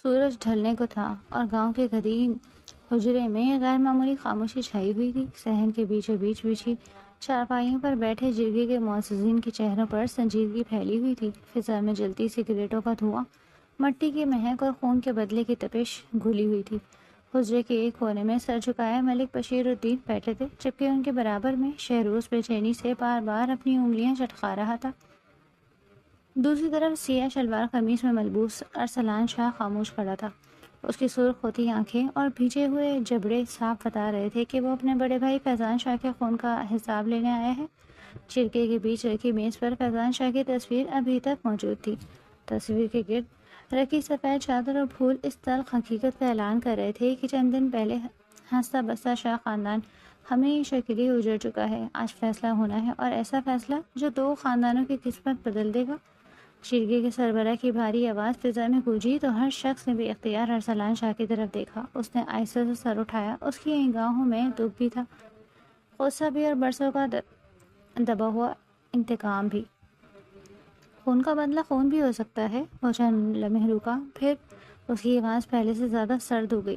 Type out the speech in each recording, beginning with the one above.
سورج ڈھلنے کو تھا اور گاؤں کے قدیم حجرے میں غیر معمولی خاموشی چھائی ہوئی تھی۔ صحن کے بیچوں بیچ بچھی چارپائیوں پر بیٹھے جرگے کے معززین کے چہروں پر سنجیدگی پھیلی ہوئی تھی۔ فضا میں جلتی سگریٹوں کا دھواں، مٹی کی مہک اور خون کے بدلے کی تپش گھلی ہوئی تھی۔ حجرے کے ایک کونے میں سر جھکائے ملک بشیر الدین بیٹھے تھے، جبکہ ان کے برابر میں شہروز بے چینی سے بار بار اپنی انگلیاں چٹکا رہا تھا۔ دوسری طرف سیاہ شلوار قمیص میں ملبوس ارسلان شاہ خاموش کھڑا تھا۔ اس کی سرخ ہوتی آنکھیں اور بھیجے ہوئے جبڑے صاف بتا رہے تھے کہ وہ اپنے بڑے بھائی فیضان شاہ کے خون کا حساب لینے آیا ہے۔ چرکے کے بیچ رکھی میز پر فیضان شاہ کی تصویر ابھی تک موجود تھی۔ تصویر کے گرد رکھی سفید چادر اور پھول اس تلخ حقیقت کا اعلان کر رہے تھے کہ چند دن پہلے ہنستا بستا شاہ خاندان ہمیشہ کے لیے اجڑ چکا ہے۔ آج فیصلہ ہونا ہے، اور ایسا فیصلہ جو دو خاندانوں کی قسمت بدل دے گا۔ شرکے کے سربراہ کی بھاری آواز فضا میں گونجی تو ہر شخص نے بے اختیار ارسلان شاہ کی طرف دیکھا۔ اس نے آہستہ سے سر اٹھایا۔ اس کی نگاہوں میں دکھ بھی تھا، غصہ بھی، اور برسوں کا دبا ہوا انتقام بھی۔ خون کا بدلہ خون بھی ہو سکتا ہے۔ وہ چند لمحے رکا، پھر اس کی آواز پہلے سے زیادہ سرد ہو گئی۔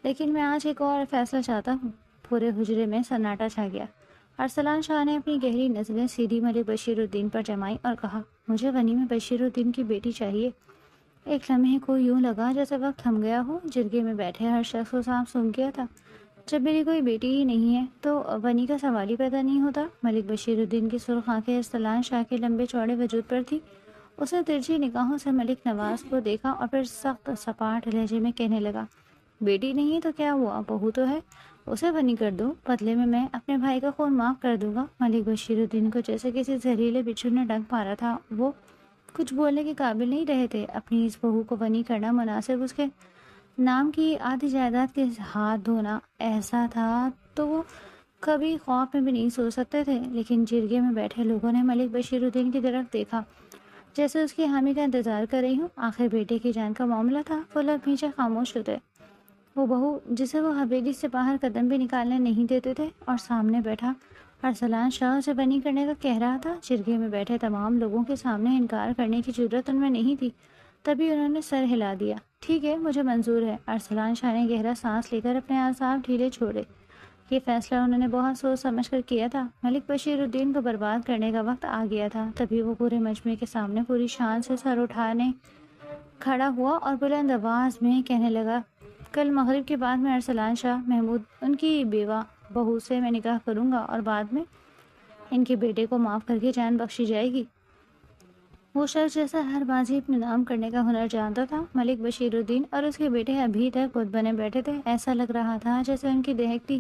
لیکن میں آج ایک اور فیصلہ چاہتا ہوں۔ پورے حجرے میں سناٹا چھا گیا۔ ارسلان شاہ نے اپنی گہری نظریں سیدھی ملک بشیر الدین پر جمائیں اور کہا، مجھے غنی میں بشیر الدین کی بیٹی چاہیے۔ ایک لمحے کو یوں لگا جیسے وقت تھم گیا ہو۔ جرگے میں بیٹھے ہر شخص کو سانپ سونگھ گیا تھا۔ جب میری کوئی بیٹی ہی نہیں ہے تو غنی کا سوال ہی پیدا نہیں ہوتا۔ ملک بشیر الدین کی سرخ آنکھیں ارسلان شاہ کے لمبے چوڑے وجود پر تھی۔ اس نے ترچھی نگاہوں سے ملک نواز کو دیکھا اور پھر سخت سپاٹ لہجے میں کہنے لگا، بیٹی نہیں تو کیا ہوا، بہو تو ہے، اسے غنی کر دو، بدلے میں اپنے بھائی کا خون معاف کر دوں گا۔ ملک بشیر الدین کو جیسے کسی زہریلے بچھو نے ڈنک مارا تھا۔ وہ کچھ بولنے کے قابل نہیں رہے تھے۔ اپنی اس بہو کو غنی کرنا مناسب، اس کے نام کی آدھی جائیداد کے ہاتھ دھونا ایسا تھا تو وہ کبھی خواب میں بھی نہیں سوچ سکتے تھے۔ لیکن جرگے میں بیٹھے لوگوں نے ملک بشیر الدین کی طرف دیکھا جیسے اس کی حامی کا انتظار کر رہی ہوں۔ آخر بیٹے کی جان کا معاملہ تھا۔ وہ لب پیچھے خاموش ہوتے۔ وہ بہو جسے وہ حویلی سے باہر قدم بھی نکالنے نہیں دیتے تھے، اور سامنے بیٹھا ارسلان شاہ اسے بنی کرنے کا کہہ رہا تھا۔ جرگے میں بیٹھے تمام لوگوں کے سامنے انکار کرنے کی جرأت ان میں نہیں تھی۔ تبھی انہوں نے سر ہلا دیا۔ ٹھیک ہے، مجھے منظور ہے۔ ارسلان شاہ نے گہرا سانس لے کر اپنے اعصاب ڈھیلے چھوڑے۔ یہ فیصلہ انہوں نے بہت سوچ سمجھ کر کیا تھا۔ ملک بشیر الدین کو برباد کرنے کا وقت آ گیا تھا۔ تبھی وہ پورے مجمع کے سامنے پوری شان سے سر اٹھانے کھڑا ہوا اور بلند آواز میں کہنے لگا، کل مغرب کے بعد میں ارسلان شاہ محمود ان کی بیوہ بہو سے میں نکاح کروں گا، اور بعد میں ان کے بیٹے کو معاف کر کے جان بخشی جائے گی۔ وہ شخص جیسا ہر بازی اپنے نام کرنے کا ہنر جانتا تھا۔ ملک بشیر الدین اور اس کے بیٹے ابھی تک بت بنے بیٹھے تھے۔ ایسا لگ رہا تھا جیسے ان کی دہکتی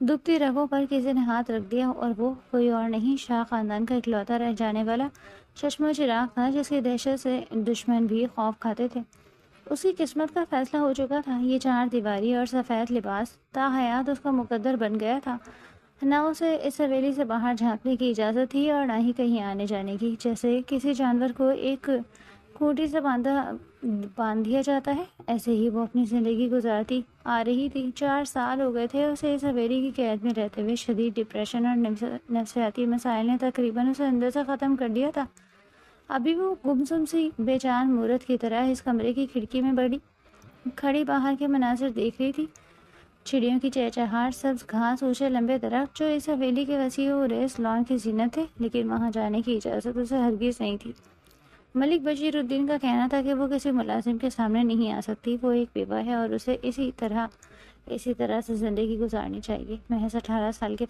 دبتی رگوں پر کسی نے ہاتھ رکھ دیا، اور وہ کوئی اور نہیں، شاہ خاندان کا اکلوتا رہ جانے والا چشم و چراغ تھا جس کی دہشت سے دشمن بھی خوف کھاتے تھے۔ اس کی قسمت کا فیصلہ ہو چکا تھا۔ یہ چار دیواری اور سفید لباس تا حیات اس کا مقدر بن گیا تھا۔ نہ اسے اس حویلی سے باہر جھانکنے کی اجازت تھی اور نہ ہی کہیں آنے جانے کی۔ جیسے کسی جانور کو ایک کھوٹی سے باندھ دیا جاتا ہے، ایسے ہی وہ اپنی زندگی گزارتی آ رہی تھی۔ 4 سال ہو گئے تھے اسے اس حویلی کی قید میں رہتے ہوئے۔ شدید ڈپریشن اور نفسیاتی مسائل نے تقریباً اسے اندر سے ختم کر دیا تھا۔ ابھی وہ گمسم سی بے جان مورت کی طرح اس کمرے کی کھڑکی میں کھڑی باہر کے مناظر دیکھ رہی تھی۔ چڑیوں کی چہچہاہٹ، سبز گھاس، اونچے لمبے درخت جو اس حویلی کے وسیع و ریس لان کی زینت تھے، لیکن وہاں جانے کی اجازت اسے ہرگز نہیں تھی۔ ملک بشیر الدین کا کہنا تھا کہ وہ کسی ملازم کے سامنے نہیں آ سکتی۔ وہ ایک بیوہ ہے اور اسے اسی طرح سے زندگی گزارنی چاہیے۔ محض 18 سال کے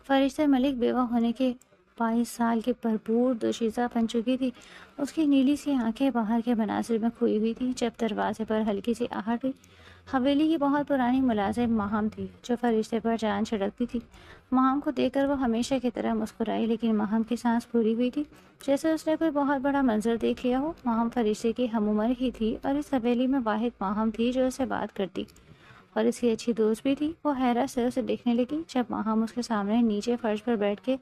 فرشتے ملک بیوہ ہونے کے 22 سال کی بھرپور دوشیزہ بن چکی تھی۔ اس کی نیلی سی آنکھیں باہر کے مناظر میں کھوئی ہوئی تھی۔ جب دروازے پر ہلکی سی آہٹ ہوئی، حویلی کی بہت پرانی ملازم ماہم تھی جو فرشتے پر جان چھڑکتی تھی۔ ماہم کو دیکھ کر وہ ہمیشہ کی طرح مسکرائی، لیکن ماہم کی سانس پھولی ہوئی تھی جیسے اس نے کوئی بہت بڑا منظر دیکھ لیا ہو۔ ماہم فرشتے کی ہم عمر ہی تھی اور اس حویلی میں واحد ماہم تھی جو اس سے بات کرتی اور اس کی اچھی دوست بھی تھی۔ وہ حیرت سے اسے دیکھنے لگی جب ماہم اس کے سامنے نیچے فرش پر بیٹھ کے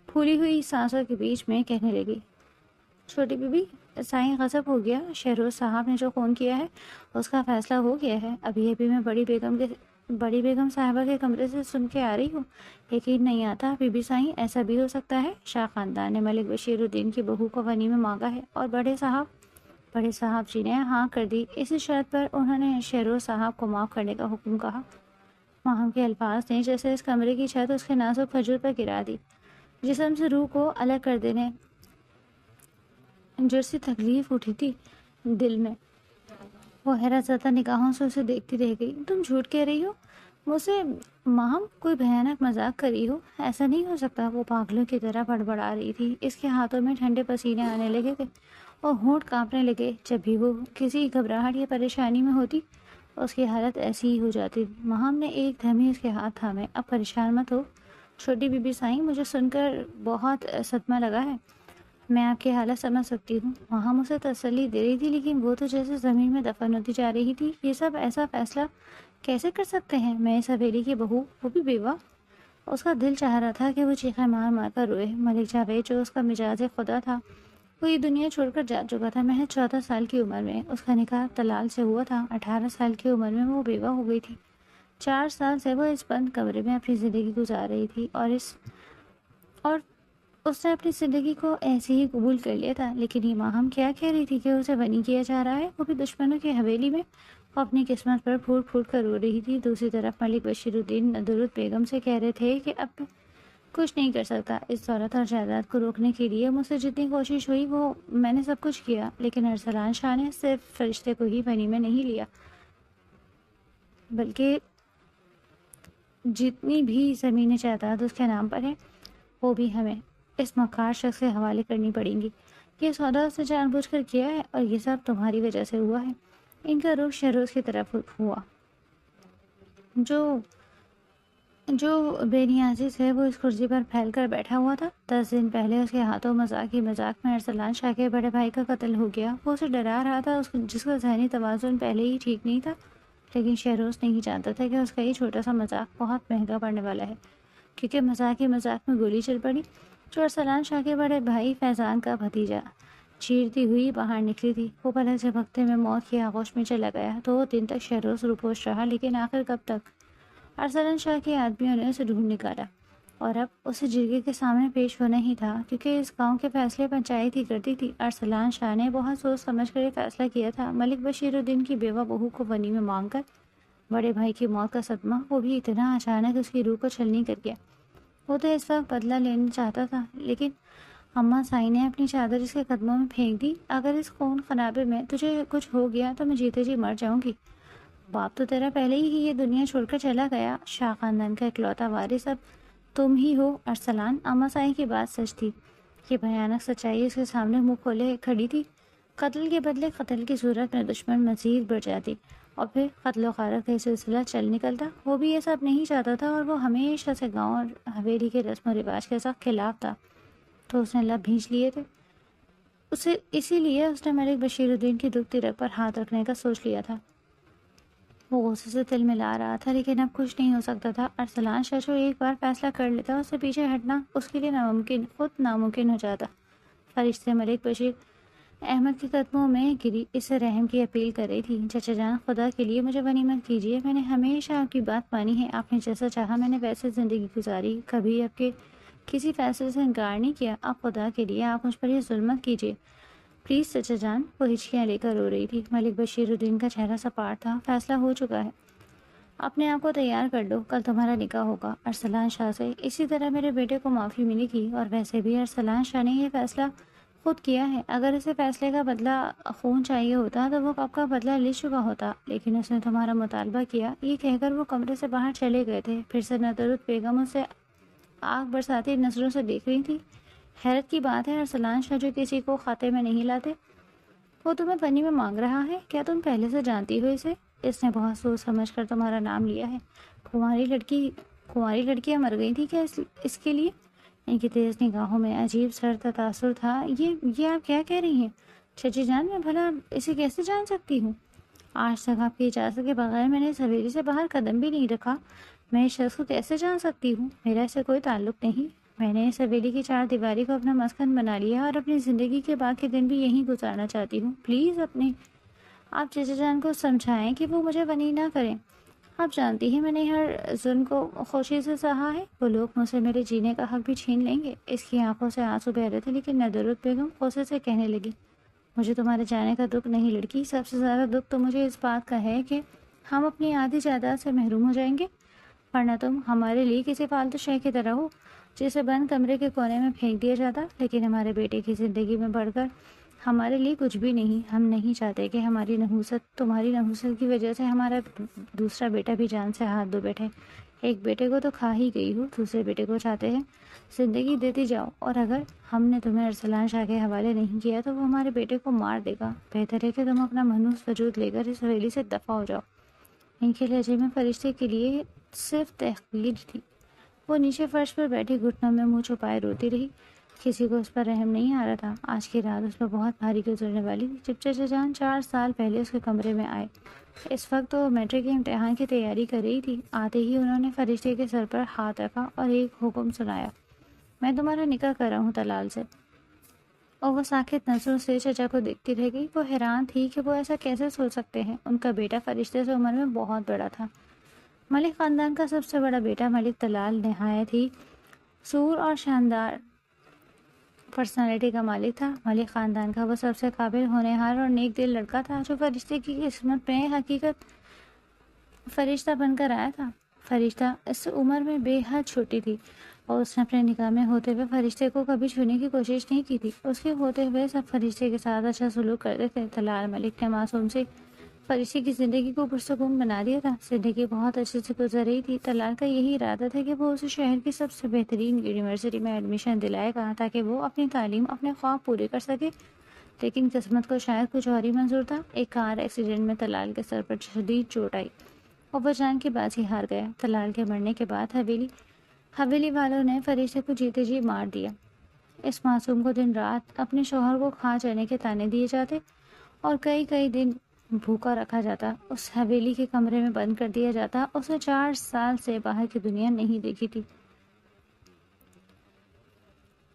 پھولی ہوئی سانسوں کے بیچ میں کہنے لگی، چھوٹی بی بی، سائیں غضب ہو گیا۔ شہروز صاحب نے جو خون کیا ہے اس کا فیصلہ ہو گیا ہے۔ ابھی میں بڑی بیگم صاحبہ کے کمرے سے سن کے آ رہی ہوں۔ یقین نہیں آتا بی بی سائیں، ایسا بھی ہو سکتا ہے۔ شاہ خاندان نے ملک بشیر الدین کی بہو کو غنی میں مانگا ہے، اور بڑے صاحب بڑے صاحب جی نے ہاں کر دی۔ اسی شرط پر انہوں نے شہروز صاحب کو معاف کرنے کا حکم کہا۔ ماہم کے الفاظ نے جیسے اس کمرے کی چھت اس کے نازک کھجور پر گرا دی، جسم سے روح کو الگ کر دینے جیسی تکلیف اٹھی تھی دل میں۔ وہ حیرت زدہ نگاہوں سے اسے دیکھتی رہ گئی۔ تم جھوٹ کہہ رہی ہو مجھ سے؟ ماہم کوئی بھیانک مذاق کری ہو؟ ایسا نہیں ہو سکتا۔ وہ پاگلوں کی طرح بڑبڑا رہی تھی۔ اس کے ہاتھوں میں ٹھنڈے پسینے آنے لگے تھے اور ہونٹ کانپنے لگے۔ جب بھی وہ کسی گھبراہٹ یا پریشانی میں ہوتی اس کی حالت ایسی ہی ہو جاتی۔ ماہم نے ایک دم ہی اس کے ہاتھ تھامے۔ اب پریشان مت ہو چھوٹی بی بی سائیں، مجھے سن کر بہت صدمہ لگا ہے۔ میں آپ کی حالت سمجھ سکتی ہوں۔ ماہم اسے تسلی دے رہی تھی لیکن وہ تو جیسے زمین میں دفن ہوتی جا رہی تھی۔ یہ سب ایسا فیصلہ کیسے کر سکتے ہیں؟ میں اس حویلی کی بہو، وہ بھی بیوہ۔ اس کا دل چاہ رہا تھا کہ وہ چیخیں مار مار کر روئے۔ ملک جاوید جو اس کا مزاج خدا تھا، وہ یہ دنیا چھوڑ کر جا چکا تھا محض 14 سال کی عمر میں۔ اس کا نکاح طلال سے ہوا تھا۔ 18 سال کی عمر میں وہ بیوہ ہو گئی تھی۔ 4 سال سے وہ اس بند کمرے میں اپنی زندگی گزار رہی تھی اور اس نے اپنی زندگی کو ایسے ہی قبول کر لیا تھا۔ لیکن یہ ماہم کیا کہہ رہی تھی کہ اسے بنی کیا جا رہا ہے، وہ بھی دشمنوں کی حویلی میں۔ وہ اپنی قسمت پر پھوٹ پھوٹ کر رو رہی تھی۔ دوسری طرف ملک بشیر الدین درود بیگم سے کہہ رہے تھے کہ اب کچھ نہیں کر سکتا۔ اس دولت اور جائیداد کو روکنے کے لیے مجھ سے جتنی کوشش ہوئی وہ میں نے سب کچھ کیا، لیکن ارسلان شاہ نے صرف فرشتے کو ہی بنی میں نہیں لیا، بلکہ جتنی بھی زمین جائیداد اس کے نام پر ہے وہ بھی ہمیں اس مکار شخص کے حوالے کرنی پڑیں گی۔ یہ سودا اس نے جان بوجھ کر کیا ہے اور یہ سب تمہاری وجہ سے ہوا ہے۔ ان کا رخ شہروز کی طرف ہوا جو بے نیازی سے وہ اس کرسی پر پھیل کر بیٹھا ہوا تھا۔ 10 دن پہلے اس کے ہاتھوں مذاق ہی مذاق میں ارسلان شاہ کے بڑے بھائی کا قتل ہو گیا۔ وہ اسے ڈرا رہا تھا، جس کا ذہنی توازن پہلے ہی ٹھیک نہیں تھا، لیکن شہروز نہیں جانتا تھا کہ اس کا یہ چھوٹا سا مذاق بہت مہنگا پڑنے والا ہے، کیونکہ مذاق ہی مذاق میں گولی چل پڑی جو ارسلان شاہ کے بڑے بھائی فیضان کا بھتیجا چیرتی ہوئی باہر نکلی تھی۔ وہ پلک جھپکتے میں موت کی آغوش میں چلا گیا۔ 2 دن تک شہروز روپوش رہا، لیکن آخر کب تک؟ ارسلان شاہ کے آدمیوں نے اسے ڈھونڈ نکالا اور اب اسے جرگے کے سامنے پیش ہونا ہی تھا، کیونکہ اس گاؤں کے فیصلے پنچایت ہی کرتی تھی۔ ارسلان شاہ نے بہت سوچ سمجھ کر یہ فیصلہ کیا تھا۔ ملک بشیر الدین کی بیوہ بہو کو بنی میں مانگ کر بڑے بھائی کی موت کا صدمہ، وہ بھی اتنا اچانک، اس کی روح کو چھلنی کر گیا۔ وہ تو اس وقت بدلہ لینا چاہتا تھا، لیکن اماں سائی نے اپنی چادر اس کے قدموں میں پھینک دی۔ اگر اس خون خرابے میں تجھے کچھ ہو گیا تو میں جیتے جی مر جاؤں گی۔ باپ تو تیرا پہلے ہی یہ دنیا چھوڑ کر چلا گیا۔ شاہ خاندان کا اکلوتا وارث اب تم ہی ہو ارسلان۔ اماں سائی کی بات سچ تھی۔ یہ بھیانک سچائی اس کے سامنے منہ کھولے کھڑی تھی۔ قتل کے بدلے قتل کی صورت میں دشمن مزید بڑھ جاتی اور پھر قتل و غارت کا سلسلہ چل نکلتا۔ وہ بھی یہ سب نہیں چاہتا تھا اور وہ ہمیشہ سے گاؤں اور حویلی کے رسم و رواج کے سخت خلاف تھا، تو اس نے لب بھینچ لیے تھے اسی لیے اس نے ملک بشیر الدین کی دکھتی رگ پر ہاتھ رکھنے کا سوچ لیا تھا۔ وہ غصے سے تل ملا رہا تھا، لیکن اب کچھ نہیں ہو سکتا تھا۔ ارسلان شاہ جو ایک بار فیصلہ کر لیتا اس سے پیچھے ہٹنا اس کے لیے خود ناممکن ہو جاتا۔ فرشتے ملک بشیر احمد کے قدموں میں گری، اس سے رحم کی اپیل کر رہی تھی۔ چچا جان، خدا کے لیے مجھے غنیمت کیجیے، میں نے ہمیشہ آپ کی بات مانی ہے، آپ نے جیسا چاہا میں نے ویسے زندگی گزاری، کبھی آپ کے کسی فیصلے سے انکار نہیں کیا۔ اب خدا کے لیے آپ مجھ پر یہ ظلم مت کیجیے پلیز چچا جان۔ وہ ہچکیاں لے کر رو رہی تھی۔ ملک بشیر الدین کا چہرہ سپاٹ تھا۔ فیصلہ ہو چکا ہے، اپنے آپ کو تیار کر لو، کل تمہارا نکاح ہوگا ارسلان شاہ سے۔ اسی طرح میرے بیٹے کو معافی ملے گی، اور ویسے بھی ارسلان شاہ نے یہ فیصلہ خود کیا ہے۔ اگر اسے فیصلے کا بدلہ خون چاہیے ہوتا تو وہ کب کا بدلہ لے چکا ہوتا، لیکن اس نے تمہارا مطالبہ کیا۔ یہ کہہ کر وہ کمرے سے باہر چلے گئے تھے۔ پھر سے ندرت بیگم اسے آگ برساتی نظروں سے دیکھ رہی تھی۔ حیرت کی بات ہے ارسلان شاہ جو کسی کو خاتے میں نہیں لاتے، وہ تمہیں بنی میں مانگ رہا ہے۔ کیا تم پہلے سے جانتی ہو اسے؟ اس نے بہت سوچ سمجھ کر تمہارا نام لیا ہے۔ کنواری لڑکیاں مر گئی تھی کیا اس کے لیے؟ ان کی تیز نگاہوں میں عجیب سر تاثر تھا۔ یہ آپ کیا کہہ رہی ہیں چچی جان؟ میں بھلا اسے کیسے جان سکتی ہوں؟ آج تک آپ کی اجازت کے بغیر میں نے اس حویلی سے باہر قدم بھی نہیں رکھا، میں اس شخص کو کیسے جان سکتی ہوں؟ میرا اسے کوئی تعلق نہیں۔ میں نے اس حویلی کی 4 دیواری کو اپنا مسکن بنا لیا اور اپنی زندگی کے باقی دن بھی یہیں گزارنا چاہتی ہوں۔ پلیز آپ چچا جان کو سمجھائیں کہ وہ مجھے بنی نہ کریں۔ آپ جانتی ہیں میں نے ہر ظلم کو خوشی سے سہا ہے۔ وہ لوگ مجھ سے میرے جینے کا حق بھی چھین لیں گے۔ اس کی آنکھوں سے آنسو بہ رہے تھے، لیکن ندرت بیگم غصے سے کہنے لگی، مجھے تمہارے جانے کا دکھ نہیں لڑکی، سب سے زیادہ دکھ تو مجھے اس بات کا ہے کہ ہم اپنی آدھی جائیداد سے محروم ہو جائیں گے، ورنہ تم ہمارے لیے کسی فالتو شے کی طرح ہو جسے بند کمرے کے کونے میں پھینک دیا جاتا، لیکن ہمارے بیٹے کی زندگی میں بڑھ کر ہمارے لیے کچھ بھی نہیں۔ ہم نہیں چاہتے کہ تمہاری نحوست کی وجہ سے ہمارا دوسرا بیٹا بھی جان سے ہاتھ دھو بیٹھے۔ ایک بیٹے کو تو کھا ہی گئی ہو، دوسرے بیٹے کو چاہتے ہیں زندگی دیتی جاؤ، اور اگر ہم نے تمہیں ارسلان شاہ کے حوالے نہیں کیا تو وہ ہمارے بیٹے کو مار دے گا۔ بہتر ہے کہ تم اپنا منحوس وجود لے کر اس حویلی سے دفع ہو جاؤ۔ ان کے لہجے میں فرشتے کے لیے صرف تحقیر تھی۔ وہ نیچے فرش پر بیٹھی گھٹنوں میں منہ چھپائے روتی رہی۔ کسی کو اس پر رحم نہیں آ رہا تھا۔ آج کی رات اس پر بہت بھاری گزرنے والی تھی۔ جب چچا جان 4 سال پہلے اس کے کمرے میں آئے، اس وقت وہ میٹرک کے امتحان کی تیاری کر رہی تھی۔ آتے ہی انہوں نے فرشتے کے سر پر ہاتھ رکھا اور ایک حکم سنایا، میں تمہارا نکاح کر رہا ہوں طلال سے۔ اور وہ ساکت نظروں سے چچا کو دیکھتی رہ گئی۔ وہ حیران تھی کہ وہ ایسا کیسے سوچ سکتے ہیں۔ ان کا بیٹا فرشتے سے عمر میں بہت بڑا تھا۔ ملک خاندان کا سب سے بڑا بیٹا ملک طلال نہایت ہی سور اور شاندار پرسنالٹی کا مالک تھا۔ ملک خاندان کا وہ سب سے قابل، ہونہار اور نیک دل لڑکا تھا جو فرشتے کی قسمت میں حقیقت فرشتہ بن کر آیا تھا۔ فرشتہ اس سے عمر میں بے حد چھوٹی تھی اور اس نے اپنے نکاح میں ہوتے ہوئے فرشتے کو کبھی چھونے کی کوشش نہیں کی تھی۔ اس کے ہوتے ہوئے سب فرشتے کے ساتھ اچھا سلوک کرتے تھے۔ طلال ملک نے معصوم سے فرشتے کی زندگی کو پرسکون بنا دیا تھا۔ زندگی بہت اچھے سے گزر رہی تھی۔ طلال کا یہی ارادہ تھا کہ وہ اسے شہر کی سب سے بہترین یونیورسٹی میں ایڈمیشن دلائے گا تاکہ وہ اپنی تعلیم، اپنے خواب پورے کر سکے، لیکن قسمت کو شاید کچھ اور ہی منظور تھا۔ ایک کار ایکسیڈنٹ میں طلال کے سر پر شدید چوٹ آئی اور وہ جان کی بازی ہار گیا۔ طلال کے مرنے کے بعد حویلی والوں نے فرشتے کو جیتے جی مار دیا۔ اس معصوم کو دن رات اپنے شوہر کو کھا جانے کے طعنے دیے جاتے اور کئی دن بھوکا رکھا جاتا، اس حویلی کے کمرے میں بند کر دیا جاتا۔ اسے 4 سال سے باہر کی دنیا نہیں دیکھی تھی۔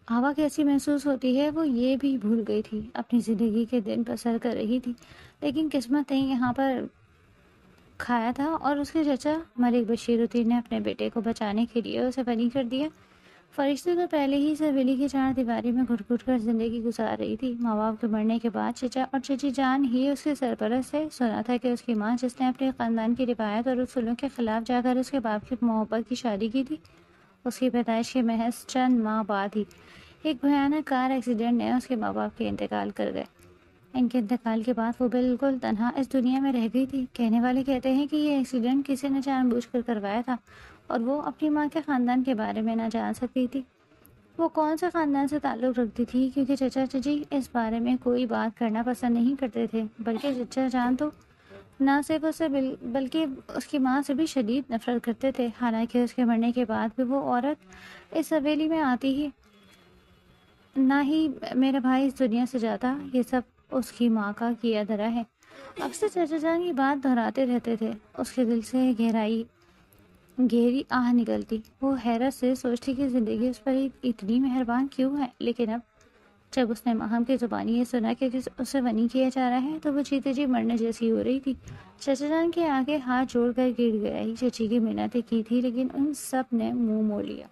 ہوا کیسی محسوس ہوتی ہے وہ یہ بھی بھول گئی تھی۔ اپنی زندگی کے دن بسر کر رہی تھی، لیکن قسمت نے یہاں پر کھایا تھا اور اس کے چچا ملک بشیر الدین نے اپنے بیٹے کو بچانے کے لیے اسے بری کر دیا۔ فرشتے تو پہلے ہی اس حویلی کی 4 دیواری میں گھٹ گھٹ کر زندگی گزار رہی تھی۔ ماں باپ کے مرنے کے بعد چچا اور چچی جان ہی اس کے سرپرست ہے۔ سنا تھا کہ اس کی ماں، جس نے اپنے خاندان کی روایت اور اصولوں کے خلاف جا کر اس کے باپ کی محبت کی شادی کی تھی، اس کی پیدائش کے محض چند ماہ بعد ہی ایک بھیانک کار ایکسیڈنٹ نے اس کے ماں باپ کے انتقال کر گئے۔ ان کے انتقال کے بعد وہ بالکل تنہا اس دنیا میں رہ گئی تھی۔ کہنے والے کہتے ہیں کہ یہ ایکسیڈنٹ کسی نے جان بوجھ کر کروایا تھا اور وہ اپنی ماں کے خاندان کے بارے میں نہ جان سکتی تھی وہ کون سے خاندان سے تعلق رکھتی تھی، کیونکہ چچا چچی اس بارے میں کوئی بات کرنا پسند نہیں کرتے تھے، بلکہ چچا جان تو نہ صرف اسے بلکہ اس کی ماں سے بھی شدید نفرت کرتے تھے۔ حالانکہ اس کے مرنے کے بعد بھی وہ عورت اس حویلی میں آتی ہی نہ ہی میرا بھائی اس دنیا سے جاتا، یہ سب اس کی ماں کا کیا دھرا ہے۔ اکثر چچا جان یہ بات دہراتے رہتے تھے۔ اس کے دل سے گہری آہ نکلتی۔ وہ حیرت سے سوچتی کہ زندگی اس پر اتنی مہربان کیوں ہے، لیکن اب جب اس نے ماہم کی زبانی یہ سنا کہ اسے ونی کیا جا رہا ہے تو وہ جیتے جی مرنے جیسی ہو رہی تھی۔ چچا جان کے آگے ہاتھ جوڑ کر گر گیا ہی۔ چچی کی منتیں کی تھی لیکن ان سب نے منہ موڑ لیا۔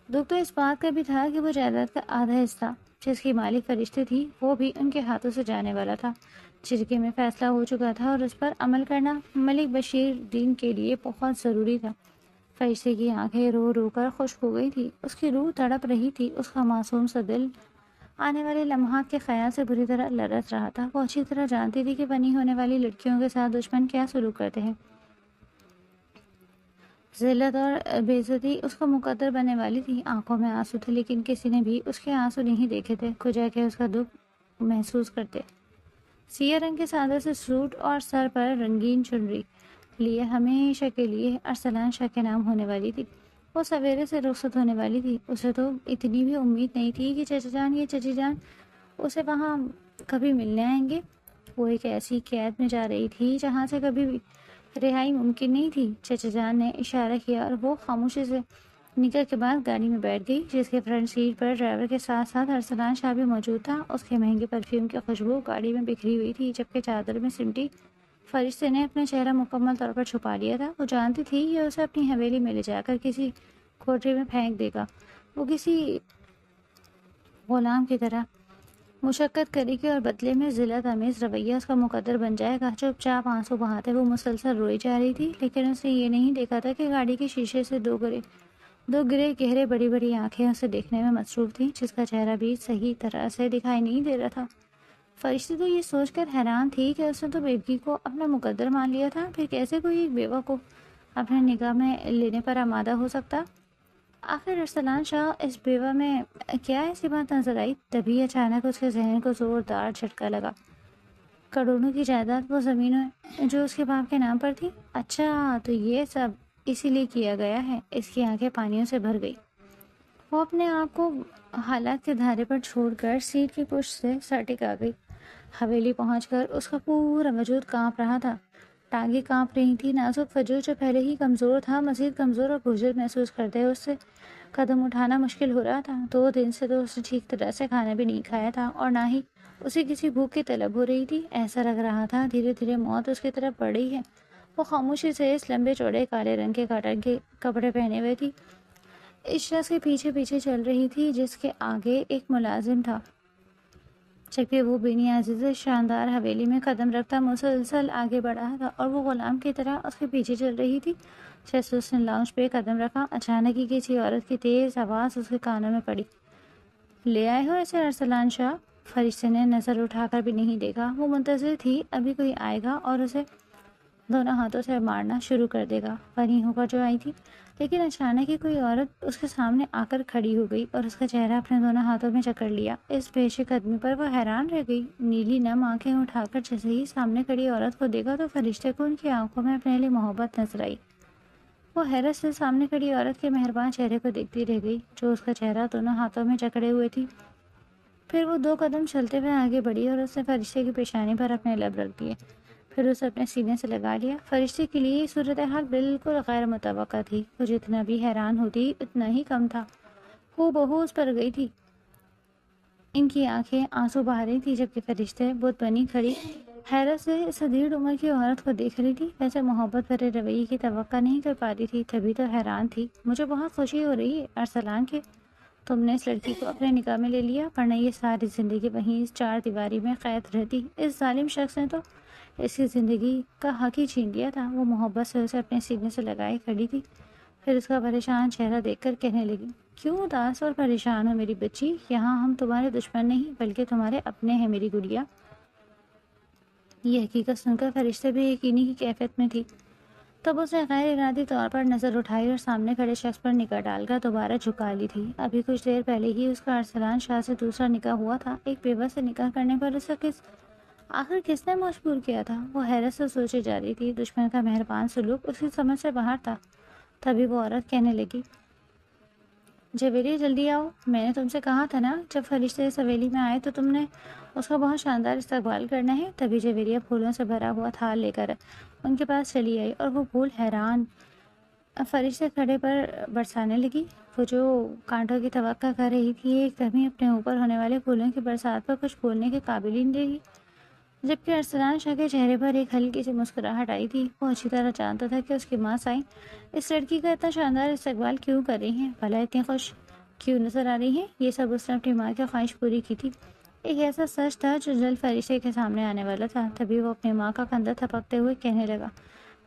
دکھ تو اس بات کا بھی تھا کہ وہ جائیداد کا آدھا حصہ جس کی مالک فرشتے تھی وہ بھی ان کے ہاتھوں سے جانے والا تھا۔ جرگے میں فیصلہ ہو چکا تھا اور اس پر عمل کرنا ملک بشیر الدین کے لیے بہت ضروری تھا۔ فرشتے کی آنکھیں رو رو کر خشک ہو گئی تھی، اس کی روح تڑپ رہی تھی، اس کا معصوم سا دل آنے والے لمحات کے خیال سے بری طرح لرز رہا تھا۔ وہ اچھی طرح جانتی تھی کہ بنی ہونے والی لڑکیوں کے ساتھ دشمن کیا سلوک کرتے ہیں۔ ذلت اور بے عزتی اس کو مقدر بننے والی تھی۔ آنکھوں میں آنسو تھے لیکن کسی نے بھی اس کے آنسو نہیں دیکھے تھے، کھجا کے اس کا دکھ محسوس کرتے۔ سیاہ رنگ کے سادہ سے سوٹ اور سر پر رنگین چنری لیے ہمیشہ کے لیے ارسلان شاہ کے نام ہونے والی تھی۔ وہ سویرے سے رخصت ہونے والی تھی۔ اسے تو اتنی بھی امید نہیں تھی کہ چچا جان یا چچی جان اسے وہاں کبھی ملنے آئیں گے۔ وہ ایک ایسی قید میں جا رہی تھی جہاں سے کبھی بھی رہائی ممکن نہیں تھی۔ چچا جان نے اشارہ کیا اور وہ خاموشی سے نکل کے بعد گاڑی میں بیٹھ گئی، جس کے فرنٹ سیٹ پر ڈرائیور کے ساتھ ساتھ ارسلان شاہ بھی موجود تھا۔ اس کے مہنگے پرفیوم کی خوشبو گاڑی میں بکھری ہوئی تھی، جبکہ چادر میں سمٹی فرشتے نے اپنا چہرہ مکمل طور پر چھپا لیا تھا۔ وہ جانتی تھی کہ اسے اپنی حویلی میں لے جا کر کسی کوٹری میں پھینک دے گا۔ وہ کسی غلام کی طرح مشقت کرے گی اور بدلے میں ذلت آمیز رویہ اس کا مقدر بن جائے گا۔ چپ چاپ آنسو بہاتے وہ مسلسل روئی جا رہی تھی، لیکن اس نے یہ نہیں دیکھا تھا کہ گاڑی کے شیشے سے دو گرے گہرے بڑی بڑی آنکھیں اسے دیکھنے میں مصروف تھیں، جس کا چہرہ بھی صحیح طرح سے دکھائی نہیں دے رہا تھا۔ فرشتے تو یہ سوچ کر حیران تھی کہ اس نے تو بیوگی کو اپنا مقدر مان لیا تھا، پھر کیسے کوئی ایک بیوہ کو اپنے نگاہ میں لینے پر آمادہ ہو سکتا؟ آخر ارسلان شاہ اس بیوہ میں کیا ایسی بات نظر آئی؟ تبھی اچانک اس کے ذہن کو زوردار جھٹکا لگا۔ کروڑوں کی جائیداد، وہ زمینیں جو اس کے باپ کے نام پر تھی، اچھا تو یہ سب اسی لیے کیا گیا ہے۔ اس کی آنکھیں پانیوں سے بھر گئی۔ وہ اپنے آپ کو حالات کے دھارے پر چھوڑ کر سیٹ کی پشت سے سر ٹکا گئی۔ حویلی پہنچ کر اس کا پورا وجود کانپ رہا تھا، ٹانگیں کانپ رہی تھی۔ نازک وجود جو پہلے ہی کمزور تھا مزید کمزور اور بوجھل محسوس کرتے اس سے قدم اٹھانا مشکل ہو رہا تھا۔ 2 دن سے تو اس نے ٹھیک طرح سے کھانا بھی نہیں کھایا تھا اور نہ ہی اسے کسی بھوک کی طلب ہو رہی تھی۔ ایسا لگ رہا تھا دھیرے دھیرے موت اس کی طرف بڑھ رہی ہے۔ وہ خاموشی سے اس لمبے چوڑے کالے رنگ کے کاٹن کے کپڑے پہنے ہوئے تھی، اس شخص کے پیچھے پیچھے چل رہی تھی جس کے آگے ایک ملازم تھا، جبکہ وہ بے نیازی سے شاندار حویلی میں قدم رکھتا مسلسل آگے بڑھا تھا اور وہ غلام کی طرح اس کے پیچھے چل رہی تھی۔ جیسے اس نے لاؤنج پہ قدم رکھا، اچانک ہی کسی عورت کی تیز آواز اس کے کانوں میں پڑی۔ لے آئے ہو اسے ارسلان شاہ؟ فرشتے نے نظر اٹھا کر بھی نہیں دیکھا۔ وہ منتظر تھی ابھی کوئی آئے گا اور اسے دونوں ہاتھوں سے مارنا شروع کر دے گا، پری ہو کر جو آئی تھی۔ لیکن اچانک ہی کوئی عورت اس کے سامنے آ کر کھڑی ہو گئی اور اس کا چہرہ اپنے دونوں ہاتھوں میں جکڑ لیا۔ اس پیش قدمی پر وہ حیران رہ گئی۔ نیلی نم آنکھیں اٹھا کر جیسے ہی سامنے کھڑی عورت کو دیکھا تو فرشتے کو ان کی آنکھوں میں اپنے لیے محبت نظر آئی۔ وہ حیرت سے سامنے کھڑی عورت کے مہربان چہرے کو دیکھتی رہ گئی، جو اس کا چہرہ دونوں ہاتھوں میں جکڑے ہوئے تھی۔ پھر وہ 2 قدم چلتے ہوئے آگے بڑھی اور اس نے فرشتے کی پیشانی پر اپنے لب رکھ دیے، پھر اسے اپنے سینے سے لگا لیا۔ فرشتے کے لیے یہ صورتحال بالکل غیر متوقع تھی۔ وہ جتنا بھی حیران ہوتی اتنا ہی کم تھا۔ ہو بہو اس پر گئی تھی، ان کی آنکھیں آنسو بہا رہی تھی، جبکہ فرشتے بت بنی کھڑی حیرت سے اس ادھیڑ عمر کی عورت کو دیکھ رہی تھی۔ ویسے محبت بھرے رویے کی توقع نہیں کر پاتی تھی، تبھی تو حیران تھی۔ مجھے بہت خوشی ہو رہی ہے ارسلان کہ تم نے اس لڑکی کو اپنے نکاح میں لے لیا، ورنہ یہ ساری زندگی وہیں اس 4 دیواری میں قید رہتی۔ اس ظالم شخص نے تو اس کی زندگی کا حق ہی چھین لیا تھا۔ وہ محبت سے اسے اپنے سینے سے لگائے کھڑی تھی، پھر اس کا پریشان چہرہ دیکھ کر کہنے لگی، کیوں اداس اور پریشان ہو میری بچی؟ یہاں ہم تمہارے دشمن نہیں بلکہ تمہارے اپنے ہیں میری گڑیا۔ یہ حقیقت سن کر فرشتے بھی یقینی کی کیفیت میں تھی۔ تب اس نے غیر ارادی طور پر نظر اٹھائی اور سامنے کھڑے شخص پر نگاہ ڈال کر دوبارہ جھکا لی تھی۔ ابھی کچھ دیر پہلے ہی اس کا ارسلان شاہ سے دوسرا نکاح ہوا تھا، ایک بیوہ سے نکاح کرنے پر اسے آخر کس نے مجبور کیا تھا؟ وہ حیرت سے سوچے جا رہی تھی۔ دشمن کا مہربان سلوک اس کی سمجھ سے باہر تھا۔ تبھی وہ عورت کہنے لگی، جویریہ جلدی آؤ، میں نے تم سے کہا تھا نا جب فرشتے اس حویلی میں آئے تو تم نے اس کا بہت شاندار استقبال کرنا ہے۔ تبھی جویریہ پھولوں سے بھرا ہوا تھال لے کر ان کے پاس چلی آئی اور وہ پھول حیران فرشتے کھڑے پر برسانے لگی۔ وہ جو کانٹوں کی توقع کر رہی تھی ایک دم ہی اپنے اوپر ہونے والے پھولوں کی برسات پر کچھ بولنے کے قابل ہی نہیں رہی، جبکہ ارسلان شاہ کے چہرے پر ایک ہلکی سی مسکراہٹ آئی تھی۔ وہ اچھی طرح جانتا تھا کہ اس کی ماں سائیں اس لڑکی کا اتنا شاندار استقبال کیوں کر رہی ہیں، بھلا اتنی خوش کیوں نظر آ رہی ہیں۔ یہ سب اس نے اپنی ماں کی خواہش پوری کی تھی۔ ایک ایسا سچ تھا جو جلد فرشتے کے سامنے آنے والا تھا۔ تبھی وہ اپنی ماں کا کندھا تھپکتے ہوئے کہنے لگا،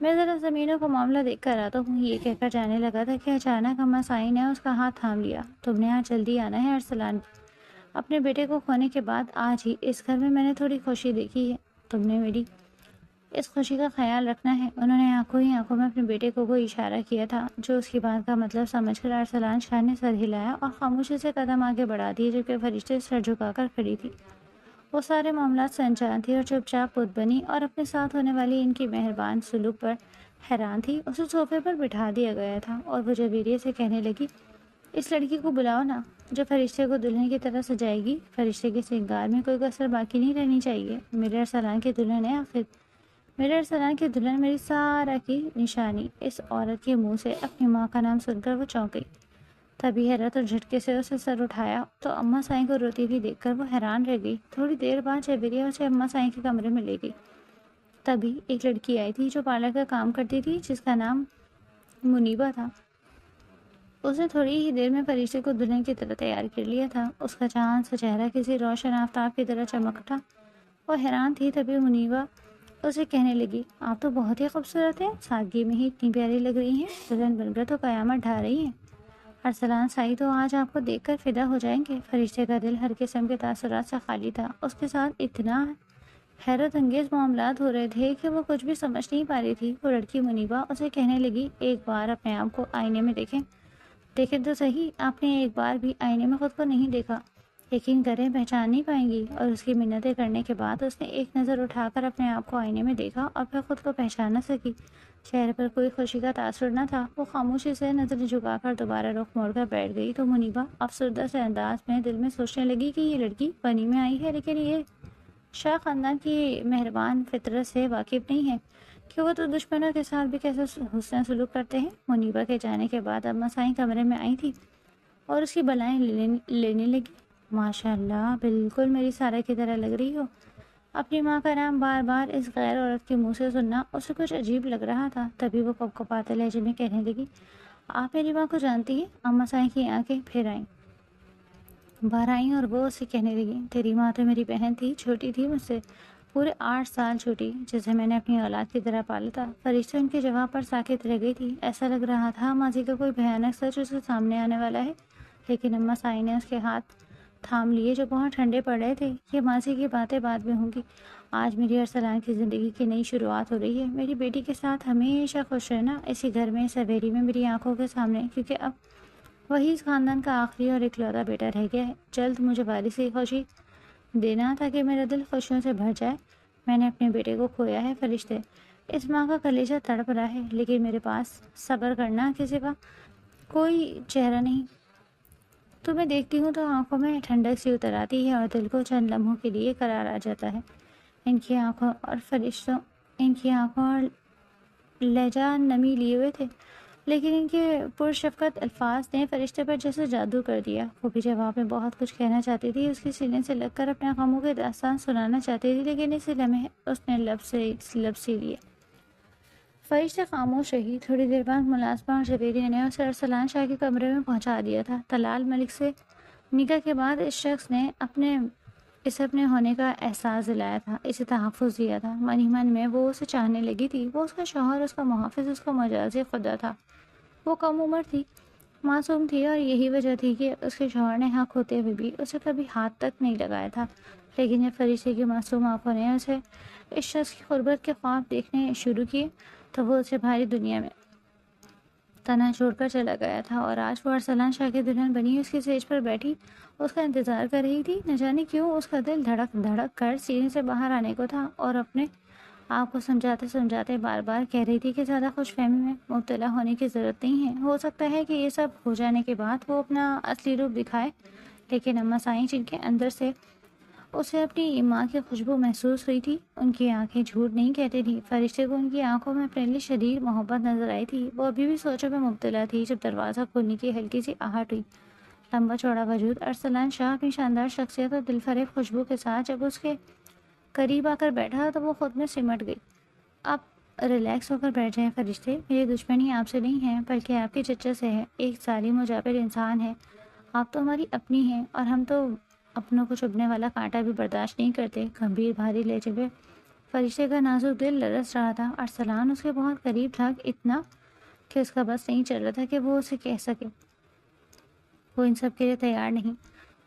میں ذرا زمینوں کو معاملہ دیکھ کر آتا ہوں۔ یہ کہہ کر جانے لگا تھا کہ اچانک اماں سائیں نے اس کا ہاتھ تھام لیا۔ تم نے آج جلدی آنا ہے ارسلان، اپنے بیٹے کو کھونے کے بعد آج ہی اس گھر میں نے تھوڑی خوشی دیکھی ہے، تم نے میری اس خوشی کا خیال رکھنا ہے۔ انہوں نے آنکھوں ہی آنکھوں میں اپنے بیٹے کو کوئی اشارہ کیا تھا، جو اس کی بات کا مطلب سمجھ کر ارسلان شاہ نے سر ہلایا اور خاموشی سے قدم آگے بڑھا دیے، جبکہ فرشتے سر جھکا کر کھڑی تھی۔ وہ سارے معاملات سے انجان تھی اور چپ چاپ بت بنی اور اپنے ساتھ ہونے والی ان کی مہربان سلوک پر حیران تھی۔ اسے صوفے پر بٹھا دیا گیا تھا اور وہ جویریہ سے کہنے لگی، اس لڑکی کو بلاؤ نا جو فرشتے کو دلہن کی طرح سجائے گی۔ فرشتے کے سنگار میں کوئی کسر باقی نہیں رہنی چاہیے۔ میرے ارسلان کی دلہن ہے آخر، میرے ارسلان کی دلہن، میری سارا کی نشانی۔ اس عورت کے منہ سے اپنی ماں کا نام سن کر وہ چونک گئی۔ تبھی حیرت اور جھٹکے سے اسے سر اٹھایا تو اماں سائیں کو روتی ہوئی دیکھ کر وہ حیران رہ گئی۔ تھوڑی دیر بعد جویریہ اسے اماں سائیں کے کمرے میں لے گئی۔ تبھی ایک لڑکی آئی تھی جو پارلر کا کام کرتی تھی، جس کا نام منیبہ تھا۔ اس نے تھوڑی ہی دیر میں فرشتے کو دلہن کی طرح تیار کر لیا تھا۔ اس کا چاند سا چہرہ کسی روشن آفتاب کی طرح چمک اٹھا۔ وہ حیران تھی، تبھی منیبا اسے کہنے لگی، آپ تو بہت ہی خوبصورت ہیں، سادگی میں ہی اتنی پیاری لگ رہی ہیں، دلہن بن کر تو قیامت ڈھا رہی ہیں۔ ارسلان سائی تو آج آپ کو دیکھ کر فدا ہو جائیں گے۔ فرشتے کا دل ہر قسم کے تاثرات سے خالی تھا۔ اس کے ساتھ اتنا حیرت انگیز معاملات ہو رہے تھے کہ وہ کچھ بھی سمجھ نہیں پا رہی تھی۔ وہ لڑکی منیبا اسے کہنے لگی، ایک بار اپنے آپ کو آئینے میں دیکھیں تو صحیح، آپ نے ایک بار بھی آئینے میں خود کو نہیں دیکھا، یقین کریں پہچان نہیں پائیں گی۔ اور اس کی منتیں کرنے کے بعد اس نے ایک نظر اٹھا کر اپنے آپ کو آئینے میں دیکھا اور پھر خود کو پہچان نہ سکی۔ چہرے پر کوئی خوشی کا تاثر نہ تھا۔ وہ خاموشی سے نظر جھکا کر دوبارہ رخ موڑ کر بیٹھ گئی تو منیبا افسردہ سے انداز میں دل میں سوچنے لگی کہ یہ لڑکی بنی میں آئی ہے، لیکن یہ شاہ خاندان کی مہربان فطرت سے واقف نہیں ہے کہ وہ تو دشمنوں کے ساتھ بھی کیسے حسن سلوک کرتے ہیں۔ منیبا کے جانے کے بعد اب مسائیں کمرے میں آئی تھی اور اس کی بلائیں لینے لگی۔ ماشاء اللہ، بالکل میری سارہ کی طرح لگ رہی ہو۔ اپنی ماں کا نام بار بار اس غیر عورت کے منہ سے سننا اسے کچھ عجیب لگ رہا تھا۔ تبھی وہ کپکپاتے لہجے میں کہنے لگی، آپ میری ماں کو جانتی ہیں؟ اماں سائیں کی آنکھیں پھر آئیں، باہر آئیں اور وہ اسے کہنے لگی، تیری ماں تو میری بہن تھی، چھوٹی تھی مجھ سے، پورے 8 سال چھوٹی، جسے میں نے اپنی اولاد کی طرح پالا تھا۔ فرشتے ان کے جواب پر ساکت رہ گئی تھی۔ ایسا لگ رہا تھا ماضی کا کوئی بھیانک سچ اس کے سامنے آنے والا ہے، لیکن اماں سائیں نے اس کے ہاتھ تھام لیے جو بہت ٹھنڈے پڑ رہے تھے۔ یہ ماضی کی باتیں بعد میں ہوں گی، آج میری ارسلان کی زندگی کی نئی شروعات ہو رہی ہے۔ میری بیٹی کے ساتھ ہمیشہ خوش رہنا، اسی گھر میں، اس حویلی میں، میری آنکھوں کے سامنے، کیونکہ اب وہی اس خاندان کا آخری اور اکلوتا بیٹا رہ گیا ہے۔ جلد مجھے وارثی خوشی دینا تاکہ میرا دل خوشیوں سے بھر جائے۔ میں نے اپنے بیٹے کو کھویا ہے فرشتے، اس ماں کا کلیجہ تڑپ رہا ہے، لیکن میرے پاس صبر کرنا کے سوا کوئی چہرہ نہیں۔ تمہیں دیکھتی ہوں تو آنکھوں میں ٹھنڈک سی اتر آتی ہے اور دل کو چند لمحوں کے لیے قرار آ جاتا ہے۔ ان کی آنکھوں اور لہجہ نمی لیے ہوئے تھے، لیکن ان کے پرشفقت الفاظ نے فرشتے پر جیسے جادو کر دیا۔ وہ بھی جواب میں بہت کچھ کہنا چاہتی تھی، اس کے سینے سے لگ کر اپنے غموں کے داستان سنانا چاہتی تھی، لیکن اسی لمحے اس نے لب سی لیے۔ فرشتے خاموش رہی۔ تھوڑی دیر بعد ملازمہ اور جبیریہ نے اسے ارسلان شاہ کے کمرے میں پہنچا دیا تھا۔ طلال ملک سے نکاح کے بعد اس شخص نے اسے اپنے ہونے کا احساس دلایا تھا، اسے تحفظ دیا تھا۔ من ہی من میں وہ اسے چاہنے لگی تھی۔ وہ اس کا شوہر، اس کا محافظ، اس کا مجازی خدا تھا۔ وہ کم عمر تھی، معصوم تھی، اور یہی وجہ تھی کہ اس کے شوہر نے حق ہوتے ہوئے بھی اسے کبھی ہاتھ تک نہیں لگایا تھا۔ لیکن جب فرشتے کی معصوم آنکھوں نے اسے اس شخص کی قربت کے خواب دیکھنے شروع کیے تو وہ اسے بھاری دنیا میں تنہا چھوڑ کر چلا گیا تھا، اور آج وہ ارسلان شاہ کی دلہن بنی اس کی سیج پر بیٹھی اس کا انتظار کر رہی تھی۔ نہ جانے کیوں اس کا دل دھڑک دھڑک کر سینے سے باہر آنے کو تھا، اور اپنے آپ کو سمجھاتے بار بار کہہ رہی تھی کہ زیادہ خوش فہمی میں مبتلا ہونے کی ضرورت نہیں ہے۔ ہو سکتا ہے کہ یہ سب ہو جانے کے بعد وہ اپنا اصلی روپ دکھائے، لیکن اماں سائیں جن کے اندر سے اسے اپنی ماں کی خوشبو محسوس ہوئی تھی، ان کی آنکھیں جھوٹ نہیں کہتی تھی۔ فرشتے کو ان کی آنکھوں میں اپنے لیے شدید محبت نظر آئی تھی۔ وہ ابھی بھی سوچوں میں مبتلا تھی جب دروازہ کھولنے کی ہلکی سی آہٹ ہوئی۔ لمبا چوڑا وجود ارسلان شاہ اپنی شاندار شخصیت اور دلفریب خوشبو کے ساتھ جب اس کے قریب آ کر بیٹھا تو وہ خود میں سمٹ گئی۔ آپ ریلیکس ہو کر بیٹھ جائیں فرشتے، میری دشمنی آپ سے نہیں ہے بلکہ آپ کے چچا سے ہے، ایک ظالم و جابر انسان ہے۔ آپ تو ہماری اپنی ہیں اور ہم تو اپنوں کو چبھنے والا کانٹا بھی برداشت نہیں کرتے۔ گمبھیر بھاری لہجے میں فرشتے کا نازک دل لرز رہا تھا۔ ارسلان اس کے بہت قریب تھا، اتنا کہ اس کا بس نہیں چل رہا تھا کہ وہ اسے کہہ سکے وہ ان سب کے لیے تیار نہیں،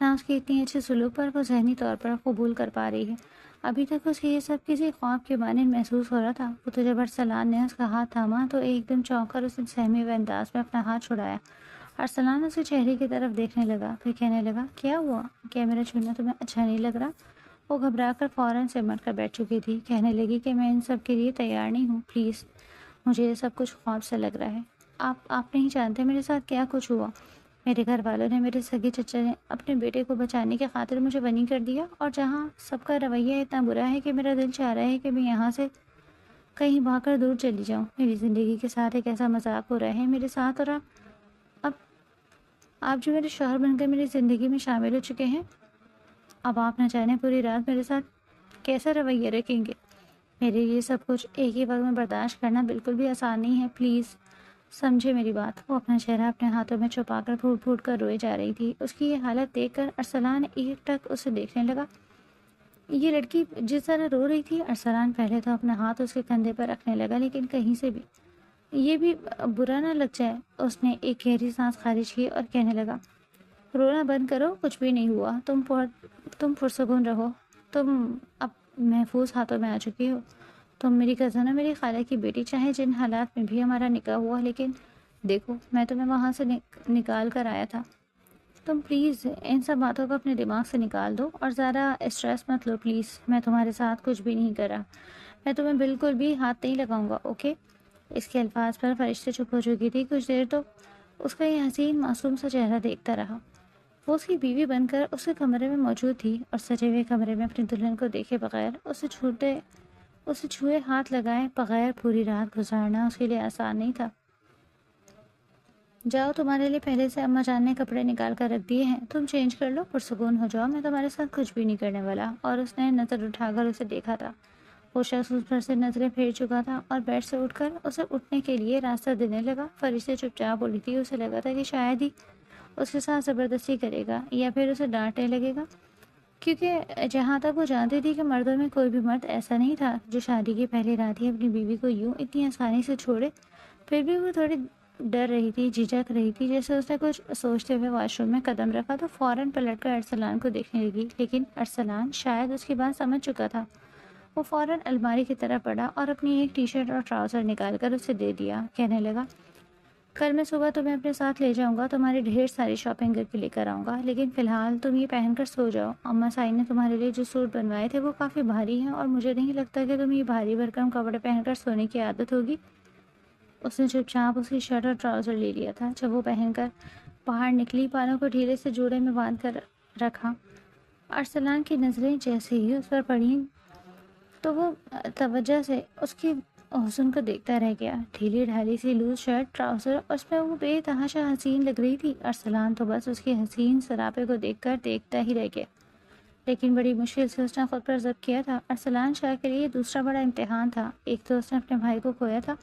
نہ اس کی اتنی اچھے سلوک پر وہ ذہنی طور پر قبول کر پا رہی ہے۔ ابھی تک اس کے یہ سب کسی خواب کے مانند محسوس ہو رہا تھا۔ وہ تو جب ارسلان نے اس کا ہاتھ تھاما تو ایک دم چونک کر اس نے سہمے ہوئے انداز میں اپنا ہاتھ چھڑایا۔ ارسلان اس کے چہرے کی طرف دیکھنے لگا، پھر کہنے لگا، کیا ہوا؟ کیا میرا چھونا تمہیں اچھا نہیں لگ رہا؟ وہ گھبرا کر فوراً سمٹ کر بیٹھ چکی تھی، کہنے لگی کہ میں ان سب کے لیے تیار نہیں ہوں، پلیز، مجھے یہ سب کچھ خواب سے لگ رہا ہے۔ آپ نہیں جانتے میرے ساتھ کیا کچھ ہوا۔ میرے گھر والوں نے، میرے سگے چچا نے اپنے بیٹے کو بچانے کی خاطر مجھے بنی کر دیا، اور جہاں سب کا رویہ اتنا برا ہے کہ میرا دل چاہ رہا ہے کہ میں یہاں سے کہیں بھاگ کر دور چلی جاؤں۔ میری زندگی کے ساتھ ایک ایسا مذاق ہو رہا ہے میرے ساتھ، اور آپ جو میرے شوہر بن کر میری زندگی میں شامل ہو چکے ہیں، اب آپ نہ جانے پوری رات میرے ساتھ کیسا رویہ رکھیں گے۔ میرے یہ سب کچھ ایک ہی وقت میں برداشت کرنا بالکل بھی آسان نہیں ہے، پلیز سمجھے میری بات؟ وہ اپنا چہرہ اپنے ہاتھوں میں چھپا کر پھوٹ پھوٹ کر روئے جا رہی تھی۔ اس کی یہ حالت دیکھ کر ارسلان ایک ٹک اسے دیکھنے لگا۔ یہ لڑکی جس طرح رو رہی تھی، ارسلان پہلے تو اپنا ہاتھ اس کے کندھے پر رکھنے لگا، لیکن کہیں سے بھی یہ بھی برا نہ لگ جائے۔ اس نے ایک گہری سانس خارج کی اور کہنے لگا، رونا بند کرو، کچھ بھی نہیں ہوا، تم پرسکون رہو، تم اب محفوظ ہاتھوں میں آ چکی ہو، تم میری کزن ہو، میری خالہ کی بیٹی، چاہے جن حالات میں بھی ہمارا نکاح ہوا، لیکن دیکھو میں تمہیں وہاں سے نکال کر آیا تھا۔ تم پلیز ان سب باتوں کو اپنے دماغ سے نکال دو اور زیادہ اسٹریس مت لو پلیز۔ میں تمہارے ساتھ کچھ بھی نہیں کرا، میں تمہیں بالکل بھی ہاتھ نہیں لگاؤں گا، اوکے؟ اس کے الفاظ پر فرشتے چپ ہو چکی تھی۔ کچھ دیر تو اس کا یہ حسین معصوم سا چہرہ دیکھتا رہا۔ وہ اس کی بیوی بن کر اس کے کمرے میں موجود تھی اور سجے ہوئے کمرے میں اپنی دلہن کو دیکھے بغیر اسے چھوئے ہاتھ لگائے بغیر پوری رات گزارنا اس کے لیے آسان نہیں تھا۔ جاؤ، تمہارے لیے پہلے سے اماں جان نے کپڑے نکال کر رکھ دیے ہیں، تم چینج کر لو، پرسکون ہو جاؤ، میں تمہارے ساتھ کچھ بھی نہیں کرنے والا۔ اور اس نے نظر اٹھا کر اسے دیکھا تھا۔ وہ شخص اس پر سے نظریں پھیر چکا تھا اور بیڈ سے اٹھ کر اسے اٹھنے کے لیے راستہ دینے لگا۔ فرشتے چپ چاپ اڑی تھی۔ اسے لگا تھا کہ شاید ہی اس کے ساتھ زبردستی کرے گا یا پھر اسے ڈانٹنے لگے گا، کیونکہ جہاں تک وہ جانتی تھی کہ مردوں میں کوئی بھی مرد ایسا نہیں تھا جو شادی کی پہلی رات ہی اپنی بیوی کو یوں اتنی آسانی سے چھوڑے۔ پھر بھی وہ تھوڑی ڈر رہی تھی، جھجک رہی تھی۔ جیسے اس نے کچھ سوچتے ہوئے واش روم میں قدم رکھا تو فوراً پلٹ کر ارسلان کو دیکھنے لگی، لیکن ارسلان شاید اس کی بات سمجھ چکا تھا۔ وہ فوراً الماری کی طرف بڑھا اور اپنی ایک ٹی شرٹ اور ٹراؤزر نکال کر اسے دے دیا۔ کہنے لگا، کل میں صبح تمہیں اپنے ساتھ لے جاؤں گا، تمہاری ڈھیر ساری شاپنگ کر کے لے کر آؤں گا، لیکن فی الحال تم یہ پہن کر سو جاؤ۔ اماں سائی نے تمہارے لیے جو سوٹ بنوائے تھے وہ کافی بھاری ہیں اور مجھے نہیں لگتا کہ تم یہ بھاری بھرکم کپڑے پہن کر سونے کی عادت ہوگی۔ اس نے چپ چاپ اس کی شرٹ اور ٹراؤزر لے لیا تھا۔ جب وہ پہن کر باہر نکلی، بالوں کو ڈھیلے سے جوڑے میں باندھ کر رکھا۔ ارسلان کی نظریں جیسے ہی اس پر پڑیں تو وہ توجہ سے اس کی حسن کو دیکھتا رہ گیا۔ ڈھیلی ڈھالی سی لوز شرٹ، ٹراؤزر، اس میں وہ بے تحاشا حسین لگ رہی تھی۔ ارسلان تو بس اس کی حسین سراپے کو دیکھ کر دیکھتا ہی رہ گیا، لیکن بڑی مشکل سے اس نے خود پر ضبط کیا تھا۔ ارسلان شاہ کے لیے دوسرا بڑا امتحان تھا۔ ایک تو اس نے اپنے بھائی کو کھویا تھا،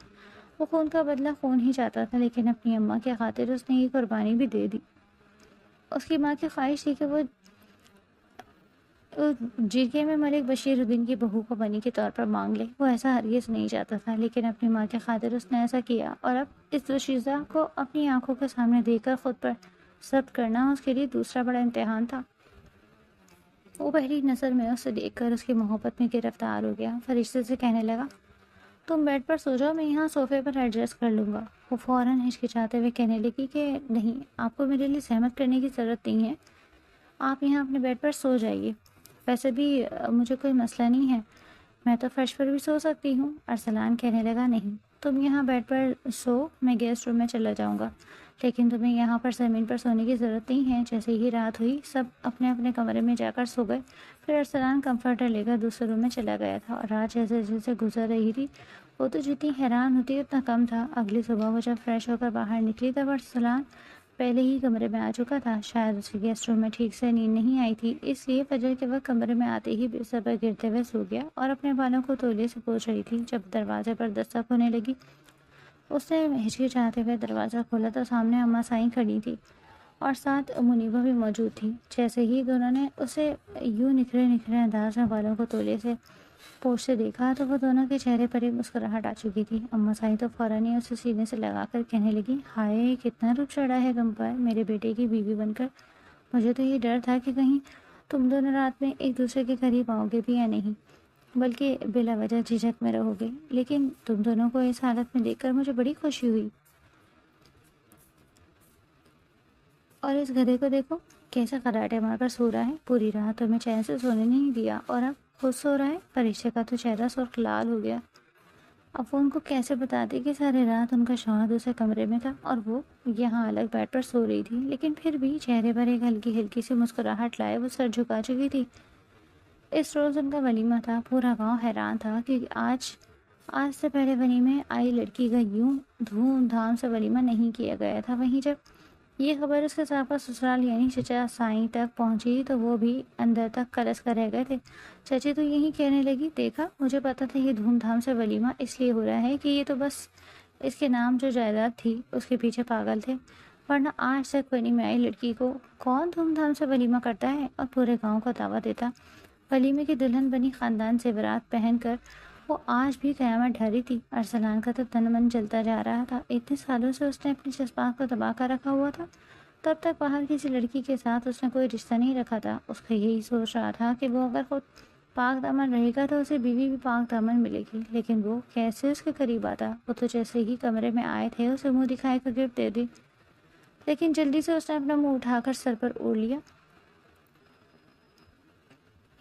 وہ خون کا بدلہ خون ہی چاہتا تھا، لیکن اپنی اماں کی خاطر اس نے یہ قربانی بھی دے دی۔ اس کی ماں کی خواہش تھی کہ وہ جرگے میں ملک بشیر الدین کی بہو کو بنی کے طور پر مانگ لے۔ وہ ایسا ہرگز نہیں چاہتا تھا، لیکن اپنی ماں کی خاطر اس نے ایسا کیا، اور اب اس دوشیزہ کو اپنی آنکھوں کے سامنے دیکھ کر خود پر ضبط کرنا اس کے لیے دوسرا بڑا امتحان تھا۔ وہ پہلی نظر میں اسے دیکھ کر اس کی محبت میں گرفتار ہو گیا۔ فرشتے سے کہنے لگا، تم بیڈ پر سو جاؤ، میں یہاں صوفے پر ایڈجسٹ کر لوں گا۔ وہ فوراً ہچکچاتے ہوئے کہنے لگی کہ نہیں، آپ کو میرے لیے زحمت کرنے کی ضرورت نہیں ہے، آپ یہاں اپنے بیڈ پر سو جائیے، ویسے بھی مجھے کوئی مسئلہ نہیں ہے، میں تو فرش پر بھی سو سکتی ہوں۔ ارسلان کہنے لگا، نہیں، تم یہاں بیڈ پر سو، میں گیسٹ روم میں چلا جاؤں گا، لیکن تمہیں یہاں پر زمین پر سونے کی ضرورت نہیں ہے۔ جیسے ہی رات ہوئی، سب اپنے اپنے کمرے میں جا کر سو گئے۔ پھر ارسلان کمفرٹر لے کر دوسرے روم میں چلا گیا تھا، اور رات جیسے جیسے گزر رہی تھی وہ تو جتنی حیران ہوتی اتنا کم تھا۔ اگلی صبح وہ جب فریش ہو کر باہر نکلی تب ارسلان پہلے ہی کمرے میں آ چکا تھا۔ شاید اس کے گیسٹ روم میں ٹھیک سے نیند نہیں آئی تھی، اس لیے فجر کے وقت کمرے میں آتے ہی بستر پر گرتے ہوئے سو گیا اور اپنے بالوں کو تولیے سے پوچھ رہی تھی۔ جب دروازے پر دستک ہونے لگی، اس نے ہچکچاتے ہوئے دروازہ کھولا تو سامنے اماں سائیں کھڑی تھی اور ساتھ منیبہ بھی موجود تھی۔ جیسے ہی دونوں نے اسے یوں نکھرے نکھرے انداز میں بالوں کو تولیے سے پوچھتے دیکھا تو وہ دونوں کے چہرے پر ایک مسکراہٹ آ چکی تھی۔ اماں سائیں تو فوراً ہی اسے سینے سے لگا کر کہنے لگی، ہائے، کتنا روپ چڑھا ہے تم پر میرے بیٹے کی بیوی بن کر، مجھے تو یہ ڈر تھا کہ کہیں تم دونوں رات میں ایک دوسرے کے قریب آؤ گے بھی یا نہیں، بلکہ بلا وجہ جھجک میں رہو گے، لیکن تم دونوں کو اس حالت میں دیکھ کر مجھے بڑی خوشی ہوئی۔ اور اس گدھے کو دیکھو کیسے خراٹے مار کر سو رہا ہے، پوری رات تمہیں چین سے سونے نہیں دیا اور اب خود سو رہا ہے۔ فرشتے کا تو چہرہ سرخ لال ہو گیا۔ اب وہ ان کو کیسے بتاتی کہ ساری رات ان کا شوہر دوسرے کمرے میں تھا اور وہ یہاں الگ بیڈ پر سو رہی تھی، لیکن پھر بھی چہرے پر ایک ہلکی ہلکی سی مسکراہٹ لائے وہ سر جھکا چکی تھی۔ اس روز ان کا ولیمہ تھا۔ پورا گاؤں حیران تھا کہ آج سے پہلے ولیمے آئی لڑکی کا یوں دھوم دھام سے ولیمہ نہیں کیا گیا تھا۔ وہیں جب یہ خبر اس کے صاحبہ سسرال یعنی چچا سائیں تک پہنچی تو وہ بھی اندر تک کلس کر رہ گئے تھے۔ چچی تو یہی کہنے لگی، دیکھا، مجھے پتا تھا یہ دھوم دھام سے ولیمہ اس لیے ہو رہا ہے کہ یہ تو بس اس کے نام جو جائیداد تھی اس کے پیچھے پاگل تھے، ورنہ آج تک بنی میں آئی لڑکی کو کون دھوم دھام سے ولیمہ کرتا ہے اور پورے گاؤں کو دعوت دیتا۔ ولیمے کی دلہن بنی خاندان سے برات پہن کر وہ آج بھی قیامت ڈھاری تھی۔ ارسلان کا تو تن من جلتا جا رہا تھا، اتنے سالوں سے اس نے اپنے جذبات کو دبا کر رکھا ہوا تھا، تب تک باہر کسی لڑکی کے ساتھ اس نے کوئی رشتہ نہیں رکھا تھا۔ اس کا یہی سوچ رہا تھا کہ وہ اگر خود پاک دامن رہے گا تو اسے بیوی بھی پاک دامن ملے گی، لیکن وہ کیسے اس کے قریب آتا؟ وہ تو جیسے ہی کمرے میں آئے تھے اسے منہ دکھائے کر گفٹ دے دی، لیکن جلدی سے اس نے اپنا منہ اٹھا کر سر پر اوڑھ لیا۔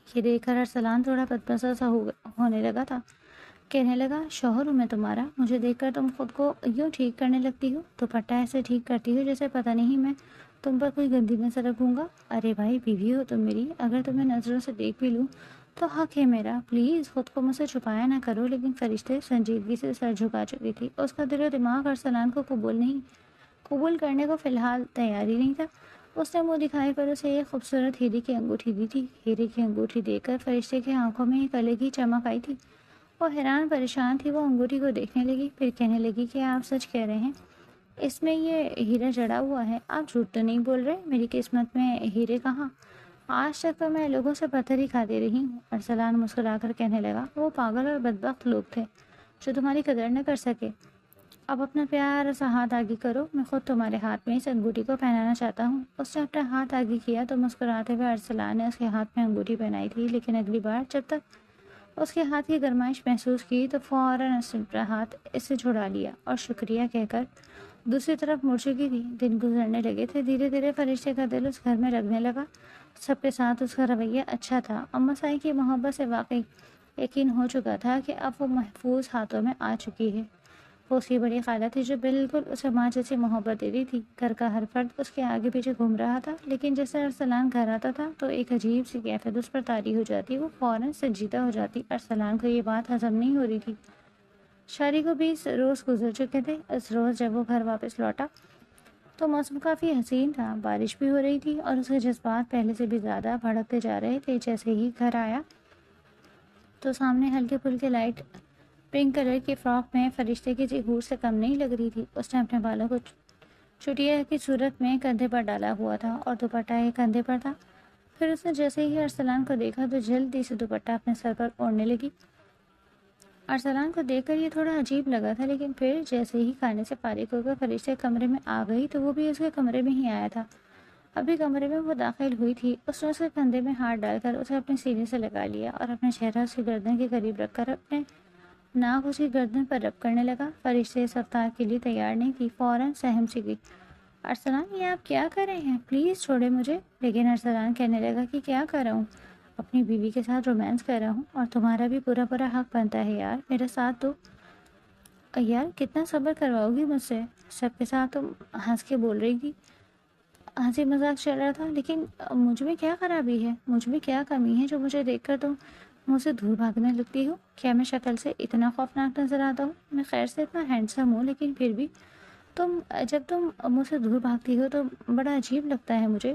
یہ دیکھ کر ارسلان تھوڑا بدمزہ سا ہونے لگا تھا۔ کہنے لگا، شوہر ہوں میں تمہارا، مجھے دیکھ کر تم خود کو یوں ٹھیک کرنے لگتی ہو، دوپٹہ ایسے ٹھیک کرتی ہو جیسے پتہ نہیں میں تم پر کوئی گندی نظر رکھوں گا۔ ارے بھائی، بیوی ہو تم میری، اگر تمہیں نظروں سے دیکھ بھی لوں تو حق ہے میرا، پلیز خود کو مجھ سے چھپایا نہ کرو۔ لیکن فرشتے سنجیدگی سے سر جھکا چکی تھی، اس کا دل و دماغ ارسلان کو قبول کرنے کو فی الحال تیار ہی نہیں تھا۔ اس نے منہ دکھائی پر اسے ایک خوبصورت ہیرے کی انگوٹھی دی تھی۔ ہیرے کی انگوٹھی دیکھ کر فرشتے کی آنکھوں میں ایک الگ ہی چمک آئی تھی۔ وہ حیران پریشان تھی، وہ انگوٹھی کو دیکھنے لگی، پھر کہنے لگی کہ آپ سچ کہہ رہے ہیں، اس میں یہ ہیرا جڑا ہوا ہے، آپ جھوٹ تو نہیں بول رہے؟ میری قسمت میں ہیرے کہاں؟ آج تک تو میں لوگوں سے پتھر ہی کھاتی رہی ہوں۔ ارسلان مسکرا کر کہنے لگا، وہ پاگل اور بدبخت لوگ تھے جو تمہاری قدر نہ کر سکے۔ اب اپنا پیارا سا ہاتھ آگے کرو، میں خود تمہارے ہاتھ میں اس انگوٹھی کو پہنانا چاہتا ہوں۔ اس نے اپنا ہاتھ آگے کیا تو مسکراتے ہوئے ارسلان نے اس کے ہاتھ میں انگوٹھی پہنائی تھی، لیکن اگلی بار جب تک اس کے ہاتھ کی گرمائش محسوس کی تو فوراً اس نے اپنا ہاتھ اس سے چھڑا لیا اور شکریہ کہہ کر دوسری طرف مڑ چکی تھی۔ دن گزرنے لگے تھے، دھیرے دھیرے فرشتے کا دل اس گھر میں لگنے لگا۔ سب کے ساتھ اس کا رویہ اچھا تھا۔ اما سائی کی محبت سے واقعی یقین ہو چکا تھا کہ اب وہ محفوظ ہاتھوں میں آ چکی ہے۔ وہ اس کی بڑی خالہ تھی جو بالکل اسے ماں جیسی محبت دیتی تھی۔ گھر کا ہر فرد اس کے آگے پیچھے گھوم رہا تھا، لیکن جیسے ارسلان گھر آتا تھا تو ایک عجیب سی کیفیت اس پر طاری ہو جاتی، وہ فوراً سنجیدہ ہو جاتی۔ ارسلان کو یہ بات ہضم نہیں ہو رہی تھی۔ شادی کو 20 روز گزر چکے تھے۔ اس روز جب وہ گھر واپس لوٹا تو موسم کافی حسین تھا، بارش بھی ہو رہی تھی اور اس کے جذبات پہلے سے بھی زیادہ بھڑکتے جا رہے تھے۔ جیسے ہی گھر آیا تو سامنے ہلکے پھلکے لائٹ پنک کلر کی فراک میں فرشتے کی ظہور سے کم نہیں لگ رہی تھی۔ اس نے اپنے بالوں کو چٹیا کی صورت میں کندھے پر ڈالا ہوا تھا اور دوپٹہ ایک کندھے پر تھا۔ پھر اس نے جیسے ہی ارسلان کو دیکھا تو جلدی سے دوپٹہ اپنے سر پر اوڑھنے لگی۔ ارسلان کو دیکھ کر یہ تھوڑا عجیب لگا تھا، لیکن پھر جیسے ہی کھانے سے فارغ ہو کر فرشتے کمرے میں آ گئی تو وہ بھی اس کے کمرے میں ہی آیا تھا۔ ابھی کمرے میں وہ داخل ہوئی تھی، اس نے اس کے کندھے میں ہاتھ ڈال کر اسے اپنے سینے سے لگا لیا اور اپنا چہرہ اس کی گردن کے قریب رکھ کر اپنے ناک اس کی گردن پر رب کرنے لگا۔ فرشتے اس رفتار کے لیے تیار نہیں تھی، فوراً سہم سی گئی۔ ارسلان، یہ آپ کیا کر رہے ہیں؟ پلیز چھوڑے مجھے۔ لیکن ارسلان کہنے لگا کہ کیا کر رہا ہوں؟ اپنی بیوی کے ساتھ رومانس کر رہا ہوں، اور تمہارا بھی پورا حق بنتا ہے یار، میرا ساتھ دو۔ یار کتنا صبر کرواؤ گی مجھ سے؟ سب کے ساتھ تم ہنس کے بول رہی تھی، ہنسی مذاق چل رہا تھا، لیکن مجھ میں کیا خرابی ہے؟ مجھ میں کیا کمی ہے جو مجھے دیکھ کر تم مجھ سے دور بھاگنے لگتی ہو؟ کیا میں شکل سے اتنا خوفناک نظر آتا ہوں؟ میں خیر سے اتنا ہینڈسم ہوں، لیکن پھر بھی جب تم مجھ سے دور بھاگتی ہو تو بڑا عجیب لگتا ہے مجھے۔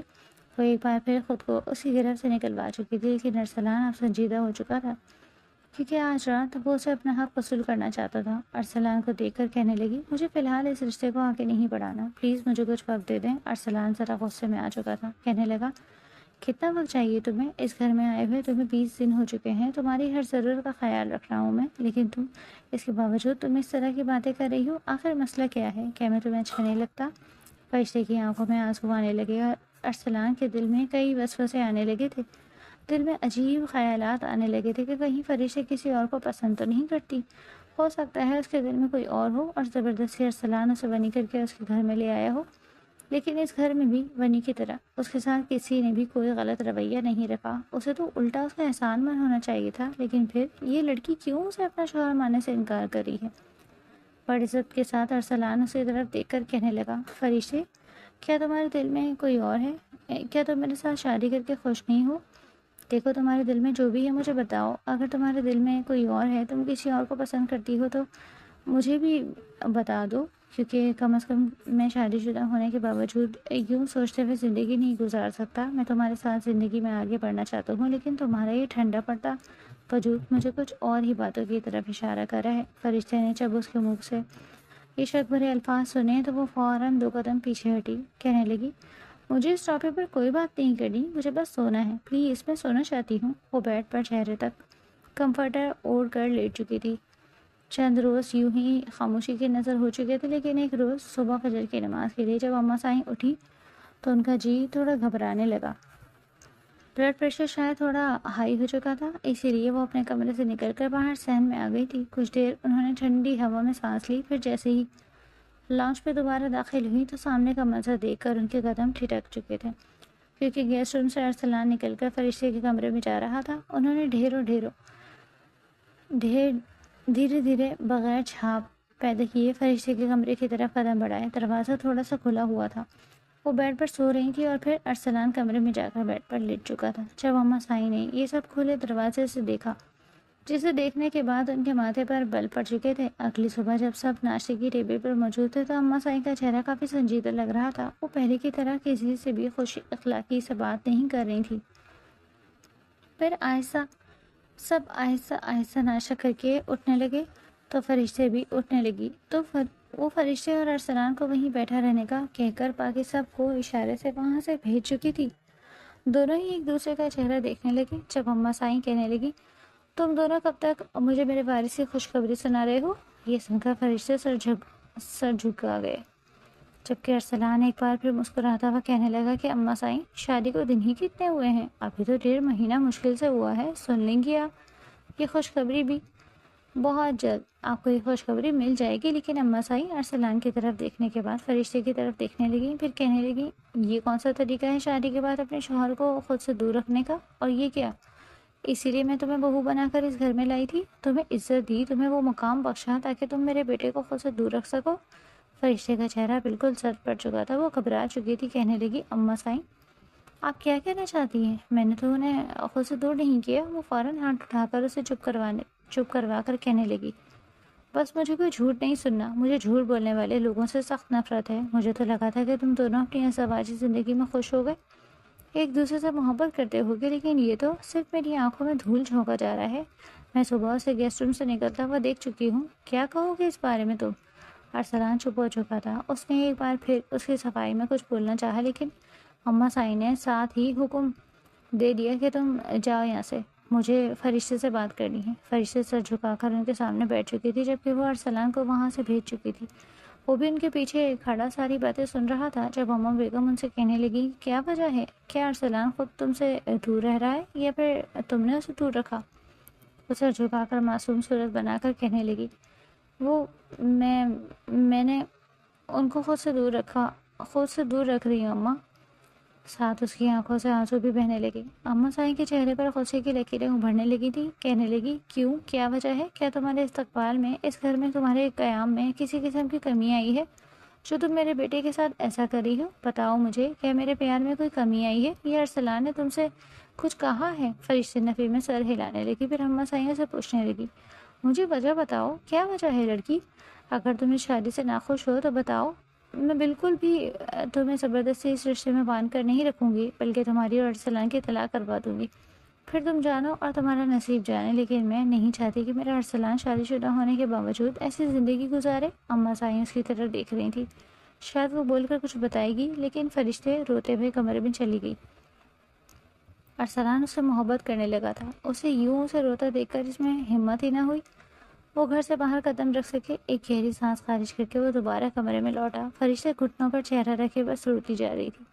وہ ایک بار پھر خود کو اسی گرفت سے نکلوا چکی تھی، لیکن ارسلان اب سنجیدہ ہو چکا تھا کیونکہ آج رات وہ اسے اپنا حق وصول کرنا چاہتا تھا۔ ارسلان کو دیکھ کر کہنے لگی، مجھے فی الحال اس رشتے کو آگے نہیں بڑھانا، پلیز مجھے کچھ وقت دے دیں۔ ارسلان ذرا غصے میں آ چکا تھا، کہنے لگا، کتنا وقت چاہیے تمہیں؟ اس گھر میں آئے ہوئے تمہیں 20 دن ہو چکے ہیں، تمہاری ہر ضرورت کا خیال رکھ رہا ہوں میں، لیکن تم اس کے باوجود تم اس طرح کی باتیں کر رہی ہو، آخر مسئلہ کیا ہے؟ کیا میں تمہیں اچھا نہیں لگتا؟ فرشتے کی آنکھوں میں آنسو آنے لگے اور ارسلان کے دل میں کئی وسوسے آنے لگے تھے۔ دل میں عجیب خیالات آنے لگے تھے کہ کہیں فرشتے کسی اور کو پسند تو نہیں کرتی، ہو سکتا ہے اس کے دل میں کوئی اور ہو اور زبردستی ارسلان اسے ونی کر کے اس کے گھر میں لے آیا ہو۔ لیکن اس گھر میں بھی ونی کی طرح اس کے ساتھ کسی نے بھی کوئی غلط رویہ نہیں رکھا، اسے تو الٹا اس کا احسان من ہونا چاہیے تھا، لیکن پھر یہ لڑکی کیوں اسے اپنا شوہر ماننے سے انکار کر رہی ہے؟ بڑی عزت کے ساتھ ارسلان اسے طرف دیکھ کر کہنے لگا، فرشتے، کیا تمہارے دل میں کوئی اور ہے؟ کیا تم میرے ساتھ شادی کر کے خوش نہیں ہو؟ دیکھو، تمہارے دل میں جو بھی ہے مجھے بتاؤ، اگر تمہارے دل میں کوئی اور ہے، تم کسی اور کو پسند کرتی ہو تو مجھے بھی بتا دو، کیونکہ کم از کم میں شادی شدہ ہونے کے باوجود یوں سوچتے ہوئے زندگی نہیں گزار سکتا۔ میں تمہارے ساتھ زندگی میں آگے بڑھنا چاہتا ہوں، لیکن تمہارا یہ ٹھنڈا پڑتا وجود مجھے کچھ اور ہی باتوں کی طرف اشارہ کر رہا ہے۔ فرشتے نے جب اس کے منہ سے یہ شک بھرے الفاظ سنے تو وہ فوراً 2 قدم پیچھے ہٹی، کہنے لگی مجھے اس ٹاپک پر کوئی بات نہیں کرنی، مجھے بس سونا ہے، پلیز میں سونا چاہتی ہوں۔ وہ بیڈ پر چہرے تک کمفرٹر اوڑھ کر لیٹ چکی تھی۔ چند روز یوں ہی خاموشی کی نظر ہو چکے تھے، لیکن ایک روز صبح فجر کی نماز کے لیے جب اماں سائیں اٹھی تو ان کا جی تھوڑا گھبرانے لگا۔ بلڈ پریشر شاید تھوڑا ہائی ہو چکا تھا، اسی لیے وہ اپنے کمرے سے نکل کر باہر صحن میں آ گئی تھی۔ کچھ دیر انہوں نے ٹھنڈی ہوا میں سانس لی، پھر جیسے ہی لاؤنج پہ دوبارہ داخل ہوئی تو سامنے کا منظر دیکھ کر ان کے قدم ٹھٹک چکے تھے، کیونکہ گیسٹ روم سے ارسلان نکل کر فرشتے کے کمرے میں جا رہا تھا۔ انہوں نے دھیرے دھیرے بغیر چھاپ پیدا کیے فرشتے کے کمرے کی طرف قدم بڑھائے۔ دروازہ تھوڑا سا کھلا ہوا تھا، وہ بیڈ پر سو رہی تھی اور پھر ارسلان کمرے میں جا کر بیڈ پر لیٹ چکا تھا۔ جب اماں سائیں نے یہ سب کھلے دروازے سے دیکھا، جسے دیکھنے کے بعد ان کے ماتھے پر بل پڑ چکے تھے، اگلی صبح جب سب ناشتے کی ٹیبل پر موجود تھے تو اماں سائیں کا چہرہ کافی سنجیدہ لگ رہا تھا۔ وہ پہلے کی طرح کسی سے بھی خوش اخلاقی سے بات نہیں کر رہی تھی۔ پھر سب آہستہ آہستہ ناشتہ کر کے اٹھنے لگے تو فرشتے بھی اٹھنے لگی تو وہ فرشتے اور ارسلان کو وہیں بیٹھا رہنے کا کہہ کر باقی سب کو اشارے سے وہاں سے بھیج چکی تھی۔ دونوں ہی ایک دوسرے کا چہرہ دیکھنے لگے۔ جب اماں سائیں کہنے لگی تم دونوں کب تک مجھے میرے وارث کی خوشخبری سنا رہے ہو؟ یہ سن کر فرشتے سر جھکا گئے، جبکہ ارسلان ایک بار پھر مسکراتا ہوا کہنے لگا کہ اماں سائیں شادی کو دن ہی کتنے ہوئے ہیں، ابھی تو 1.5 مہینہ مشکل سے ہوا ہے، سن لیں گی آپ یہ خوشخبری بھی؟ بہت جلد آپ کو یہ خوشخبری مل جائے گی۔ لیکن اماں سائیں ارسلان کی طرف دیکھنے کے بعد فرشتے کی طرف دیکھنے لگی، پھر کہنے لگی یہ کون سا طریقہ ہے شادی کے بعد اپنے شوہر کو خود سے دور رکھنے کا؟ اور یہ کیا؟ اسی لیے میں تمہیں بہو بنا کر اس گھر میں لائی تھی، تمہیں عزت دی، تمہیں وہ مقام بخشا تاکہ تم میرے بیٹے کو خود سے دور رکھ سکو۔ فرشتے کا چہرہ بالکل سر پڑ چکا تھا، وہ گھبرا چکی تھی، کہنے لگی اماں سائیں آپ کیا کہنا چاہتی ہیں؟ میں نے تو انہیں خود سے دور نہیں کیا۔ وہ فوراً ہاتھ اٹھا کر اسے چپ کروا کر کہنے لگی بس مجھے کوئی جھوٹ نہیں سننا، مجھے جھوٹ بولنے والے لوگوں سے سخت نفرت ہے۔ مجھے تو لگا تھا کہ تم دونوں اپنی ازدواجی زندگی میں خوش ہو گئے، ایک دوسرے سے محبت کرتے ہوگے، لیکن یہ تو صرف میری آنکھوں میں دھول جھونکا جا رہا ہے۔ میں صبح سے گیسٹ روم سے نکلتا ہوا دیکھ چکی ہوں، کیا کہو گے اس بارے میں تم؟ ارسلان چپ ہو چکا تھا، اس نے ایک بار پھر اس کی صفائی میں کچھ بولنا چاہا، لیکن اماں سائیں نے ساتھ ہی حکم دے دیا کہ تم جاؤ یہاں سے، مجھے فرشتے سے بات کرنی ہے۔ فرشتے سر جھکا کر ان کے سامنے بیٹھ چکی تھی، جبکہ وہ ارسلان کو وہاں سے بھیج چکی تھی۔ وہ بھی ان کے پیچھے کھڑا ساری باتیں سن رہا تھا۔ جب اماں بیگم ان سے کہنے لگی کیا وجہ ہے؟ کیا ارسلان خود تم سے دور رہ رہا ہے یا پھر تم نے اسے دور رکھا؟ وہ سر جھکا کر معصوم صورت بنا کر کہنے لگی وہ میں نے ان کو خود سے دور رکھ رہی ہوں اماں۔ ساتھ اس کی آنکھوں سے آنسو بھی بہنے لگے۔ اماں سائیں کے چہرے پر غصے کی لکیریں ابھرنے لگی تھی، کہنے لگی کیوں؟ کیا وجہ ہے؟ کیا تمہارے استقبال میں، اس گھر میں، تمہارے قیام میں کسی قسم کی کمی آئی ہے جو تم میرے بیٹے کے ساتھ ایسا کر رہی ہو؟ بتاؤ مجھے، کیا میرے پیار میں کوئی کمی آئی ہے یا ارسلان نے تم سے کچھ کہا ہے؟ فرشتے نفی میں سر ہلانے لگی، پھر اماں سائیں سے پوچھنے لگی مجھے وجہ بتاؤ، کیا وجہ ہے لڑکی؟ اگر تم اس شادی سے ناخوش ہو تو بتاؤ، میں بالکل بھی تمہیں زبردستی اس رشتے میں باندھ کر نہیں رکھوں گی، بلکہ تمہاری اور ارسلان کی طلاق کروا دوں گی، پھر تم جانو اور تمہارا نصیب جانے۔ لیکن میں نہیں چاہتی کہ میرا ارسلان شادی شدہ ہونے کے باوجود ایسی زندگی گزارے۔ اماں سائیں اس کی طرف دیکھ رہی تھی، شاید وہ بول کر کچھ بتائے گی، لیکن فرشتے روتے ہوئے کمرے میں چلی گئی۔ ارسلان اس سے محبت کرنے لگا تھا، اسے یوں اسے روتا دیکھ کر اس میں ہمت ہی نہ ہوئی وہ گھر سے باہر قدم رکھ سکے۔ ایک گہری سانس خارج کر کے وہ دوبارہ کمرے میں لوٹا۔ فرشتے گھٹنوں پر چہرہ رکھے بس روتی جا رہی تھی۔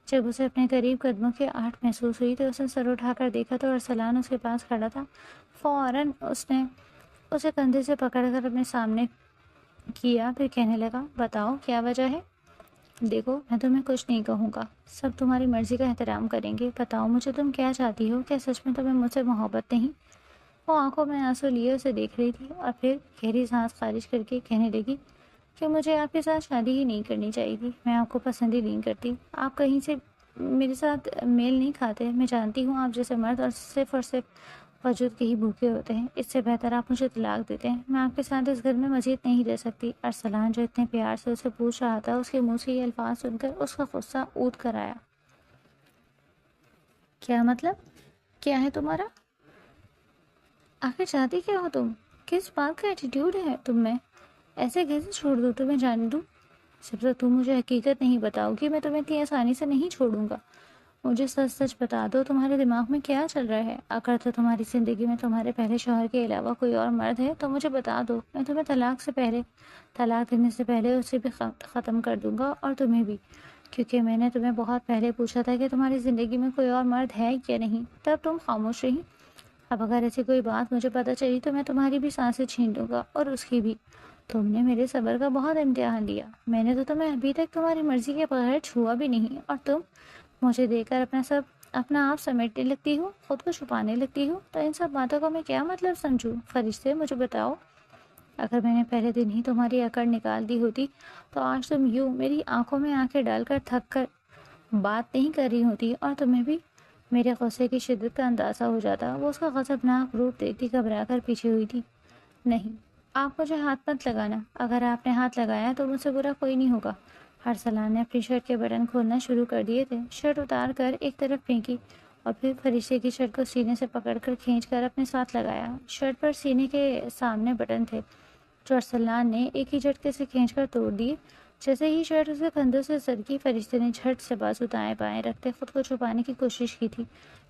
جب اسے اپنے قریب قدموں کی آہٹ محسوس ہوئی تو اس نے سر اٹھا کر دیکھا تو ارسلان اس کے پاس کھڑا تھا۔ فوراً اس نے اسے کندھے سے پکڑ کر اپنے سامنے کیا، پھر کہنے لگا بتاؤ کیا وجہ ہے؟ دیکھو میں تمہیں کچھ نہیں کہوں گا، سب تمہاری مرضی کا احترام کریں گے، بتاؤ مجھے تم کیا چاہتی ہو؟ کیا سچ میں تمہیں مجھ سے محبت نہیں؟ وہ آنکھوں میں آنسو لیے اسے دیکھ رہی تھی اور پھر گہری سانس خارج کر کے کہنے لگی کہ مجھے آپ کے ساتھ شادی ہی نہیں کرنی چاہیے تھی، میں آپ کو پسند ہی نہیں کرتی، آپ کہیں سے میرے ساتھ میل نہیں کھاتے، میں جانتی ہوں آپ جیسے مرد اور صرف وجود کے ہی بھوکے ہوتے ہیں، اس سے بہتر آپ مجھے طلاق دیتے ہیں، میں آپ کے ساتھ اس گھر میں مزید نہیں رہ سکتی۔ ارسلان جو اتنے پیار سے اسے پوچھ رہا تھا، اس کے منہ سے یہ الفاظ سن کر اس کا غصہ اونٹ کر آیا۔ کیا مطلب؟ کیا ہے تمہارا؟ آخر چاہتی کیا ہو تم؟ کس بات کا ایٹیٹیوڈ ہے تم میں؟ ایسے کیسے چھوڑ دوں تمہیں جانے دوں؟ جب تک تم مجھے حقیقت نہیں بتاؤ گی میں تمہیں اتنی آسانی سے نہیں چھوڑوں گا۔ مجھے سچ سچ بتا دو تمہارے دماغ میں کیا چل رہا ہے؟ اگر تو تمہاری زندگی میں تمہارے پہلے شوہر کے علاوہ کوئی اور مرد ہے تو مجھے بتا دو، میں تمہیں طلاق دینے سے پہلے اسے بھی ختم کر دوں گا اور تمہیں بھی، کیونکہ میں نے تمہیں بہت پہلے پوچھا تھا کہ تمہاری زندگی میں کوئی اور مرد ہے یا نہیں، تب تم خاموش رہی۔ اب اگر ایسی کوئی بات مجھے پتہ چلی تو میں تمہاری بھی سانسیں چھین لوں گا اور اس کی بھی۔ تم نے میرے صبر کا بہت امتحان لیا، میں نے تو تمہیں ابھی تک تمہاری مرضی کے بغیر چھوا بھی نہیں، اور تم مجھے دیکھ کر اپنا آپ سمیٹنے لگتی ہو، خود کو چھپانے لگتی ہو۔ تو ان سب باتوں کا میں کیا مطلب سمجھوں؟ فرشتے مجھے بتاؤ، اگر میں نے پہلے دن ہی تمہاری اکڑ نکال دی ہوتی تو آج تم یوں میری آنکھوں میں آنکھیں ڈال کر تھک کر بات نہیں کر رہی ہوتی، اور تمہیں بھی میرے غصے کی شدت کا اندازہ ہو جاتا۔ وہ اس کا غضبناک روپ دیکھتی گھبرا کر پیچھے ہوئی تھی۔ نہیں، آپ مجھے ہاتھ مت لگانا، اگر آپ نے ہاتھ لگایا تو مجھ سے برا کوئی نہیں ہوگا۔ ارسلان نے اپنی شرٹ کے بٹن کھولنا شروع کر دیے تھے، شرٹ اتار کر ایک طرف پھینکی اور پھر فرشتے کی شرٹ کو سینے سے پکڑ کر کھینچ کر اپنے ساتھ لگایا۔ شرٹ پر سینے کے سامنے بٹن تھے جو ارسلان نے ایک ہی جھٹکے سے کھینچ کر توڑ دیے۔ جیسے ہی شرٹ اسے کندھوں سے سرکی، فرشتے نے جھٹ سے بازو دائیں بائیں رکھتے خود کو چھپانے کی کوشش کی تھی،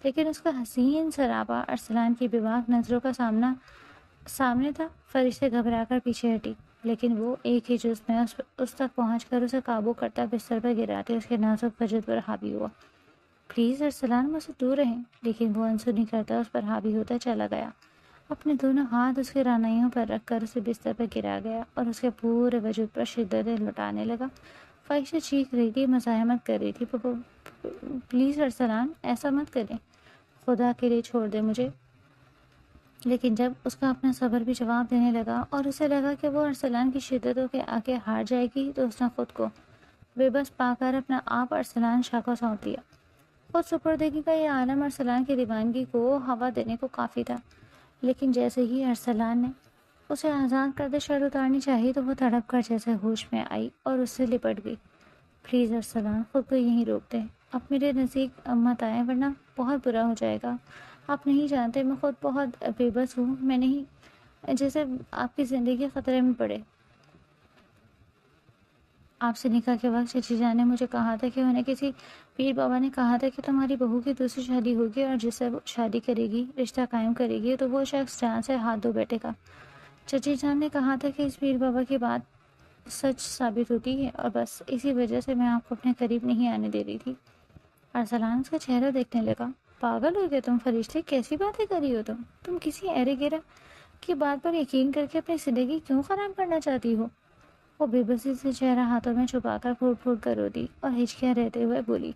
لیکن اس کا حسین سراپا ارسلان کی بیباک نظروں کا سامنے تھا۔ فرشتے گھبرا کر پیچھے ہٹی، لیکن وہ ایک ہی جز میں اس تک پہنچ کر اسے قابو کرتا بستر پر گراتے اس کے نازک وجود پر حاوی ہوا۔ پلیز ارسلان، مجھ سے دور رہیں، لیکن وہ انسنی کرتا اس پر حاوی ہوتا چلا گیا، اپنے دونوں ہاتھ اس کے رانائیوں پر رکھ کر اسے بستر پر گرا گیا اور اس کے پورے وجود پر شدتیں لٹانے لگا۔ فائشہ چیخ رہی تھی، مزاحمت کر رہی تھی، پلیز ارسلان ایسا مت کریں، خدا کے لیے چھوڑ دے مجھے۔ لیکن جب اس کا اپنا صبر بھی جواب دینے لگا اور اسے لگا کہ وہ ارسلان کی شدتوں کے آگے ہار جائے گی، تو اس نے خود کو بے بس پا کر اپنا آپ ارسلان شاہ کو سونپ دیا۔ خود سپردگی کا یہ عالم ارسلان کی دیوانگی کو ہوا دینے کو کافی تھا، لیکن جیسے ہی ارسلان نے اسے آزاد کردے شرٹ اتارنی چاہی تو وہ تڑپ کر جیسے ہوش میں آئی اور اس سے لپٹ گئی۔ پلیز ارسلان، خود کو یہیں روک دیں، اب میرے نزدیک مت آئیں ورنہ بہت برا ہو جائے گا۔ آپ نہیں جانتے میں خود بہت بے بس ہوں، میں نہیں جیسے آپ کی زندگی خطرے میں پڑے۔ آپ سے نکاح کے وقت چچی جان نے مجھے کہا تھا کہ انہیں کسی پیر بابا نے کہا تھا کہ تمہاری بہو کی دوسری شادی ہوگی اور جس سے وہ شادی کرے گی، رشتہ قائم کرے گی، تو وہ شخص جان سے ہاتھ دھو بیٹھے گا۔ چچی جان نے کہا تھا کہ اس پیر بابا کی بات سچ ثابت ہوتی ہے، اور بس اسی وجہ سے میں آپ کو اپنے قریب نہیں آنے دے رہی تھی۔ ارسلان اس کا چہرہ دیکھنے لگا۔ پاگل ہو گئے تم فرشتے، کیسی باتیں کر رہی ہو تم کسی ایرے گیرا کی بات پر یقین کر کے اپنی زندگی کیوں خراب کرنا چاہتی ہو؟ وہ بے بسی سے چہرہ ہاتھوں میں چھپا کر پھوٹ پھوٹ کر رو دی اور ہچکیاں رہتے ہوئے بولی،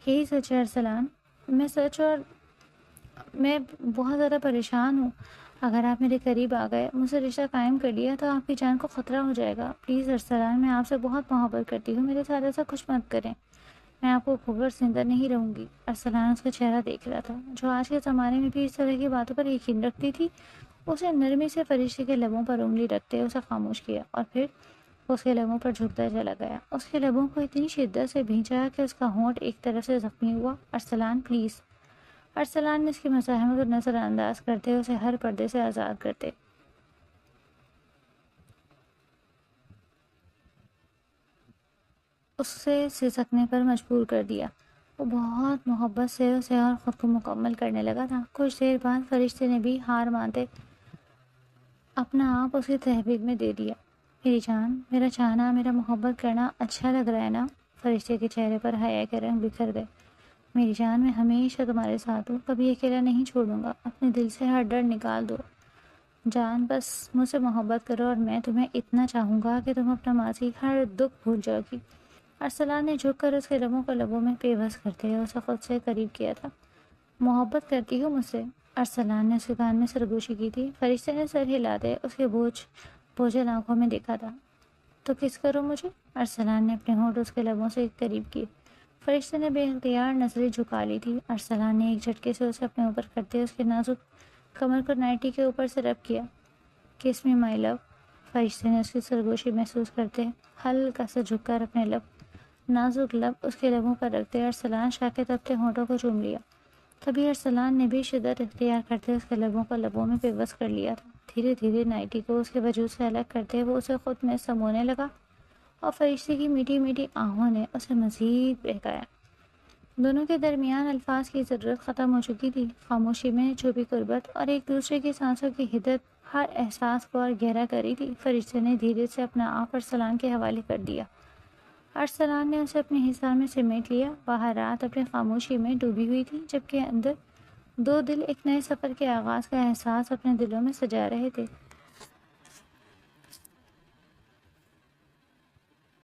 یہی سچ ہے ارسلان، میں بہت زیادہ پریشان ہوں۔ اگر آپ میرے قریب آ گئے، مجھ سے رشتہ قائم کر لیا، تو آپ کی جان کو خطرہ ہو جائے گا۔ پلیز ارسلان، میں آپ سے بہت محبت کرتی ہوں، میرے ساتھ ایسا کچھ مت کریں، میں آپ کو کھو کر زندہ نہیں رہوں گی۔ ارسلان اس کا چہرہ دیکھ رہا تھا، جو آج کے زمانے میں بھی اس طرح کی باتوں پر یقین رکھتی تھی۔ اسے نرمی سے فرشتے کے لبوں پر انگلی رکھتے اسے خاموش کیا اور پھر اس کے لبوں پر جھکتا چلا گیا۔ اس کے لبوں کو اتنی شدت سے بھینچا کہ اس کا ہونٹ ایک طرف سے زخمی ہوا۔ ارسلان پلیز۔ ارسلان نے اس کی مزاحمت کو نظر انداز کرتے اسے ہر پردے سے آزاد کرتے اس سے سسکنے پر مجبور کر دیا۔ وہ بہت محبت سے اسے اور خود کو مکمل کرنے لگا تھا۔ کچھ دیر بعد فرشتے نے بھی ہار مانتے اپنا آپ اس کی تحویل میں دے دیا۔ میری جان، میرا چاہنا، میرا محبت کرنا اچھا لگ رہا ہے نا؟ فرشتے کے چہرے پر حیا کے رنگ بکھر گئے۔ میری جان، میں ہمیشہ تمہارے ساتھ ہوں، کبھی اکیلا نہیں چھوڑوں گا۔ اپنے دل سے ہر ڈر نکال دو جان، بس مجھ سے محبت کرو اور میں تمہیں اتنا چاہوں گا کہ تم اپنا ماضی ہر دکھ بھول جاؤ گی۔ ارسلان نے جھک کر اس کے لبوں کو لبوں میں پیوست کرتے اسے خود سے قریب کیا تھا۔ محبت کرتی ہو مجھ سے؟ ارسلان نے اس کے کان میں سرگوشی کی تھی۔ فرشتے نے سر ہلاتے اس کے بوجھل آنکھوں میں دیکھا تھا۔ تو کس کرو مجھے؟ ارسلان نے اپنے ہونٹ اس کے لبوں سے قریب کیے۔ فرشتے نے بے اختیار نظریں جھکا لی تھی۔ ارسلان نے ایک جھٹکے سے اسے اپنے اوپر کرتے اس کے نازک کمر کو نائٹی کے اوپر سے رب کیا۔ کس می مائی لو۔ فرشتے نے اس کی سرگوشی محسوس کرتے ہلکا سا جھک کر اپنے نازک لب اس کے لبوں پر رکھتے ارسلان شاہ کے تپتے ہونٹوں کو چوم لیا۔ تبھی ارسلان نے بھی شدت اختیار کرتے اس کے لبوں کو لبوں میں پیوست کر لیا تھا۔ دھیرے دھیرے نائٹی کو اس کے وجود سے الگ کرتے وہ اسے خود میں سمونے لگا اور فرشتے کی میٹھی میٹھی آہوں نے اسے مزید بہکایا۔ دونوں کے درمیان الفاظ کی ضرورت ختم ہو چکی تھی۔ خاموشی میں چھپی قربت اور ایک دوسرے کی سانسوں کی حدت ہر احساس کو اور گہرا کری تھی۔ فرشتے نے دھیرے سے اپنا آپ ارسلان کے حوالے کر دیا۔ ارسلان نے اسے اپنے حصار میں سمیٹ لیا۔ باہر رات اپنی خاموشی میں ڈوبی ہوئی تھی، جبکہ اندر دو دل ایک نئے سفر کے آغاز کا احساس اپنے دلوں میں سجا رہے تھے۔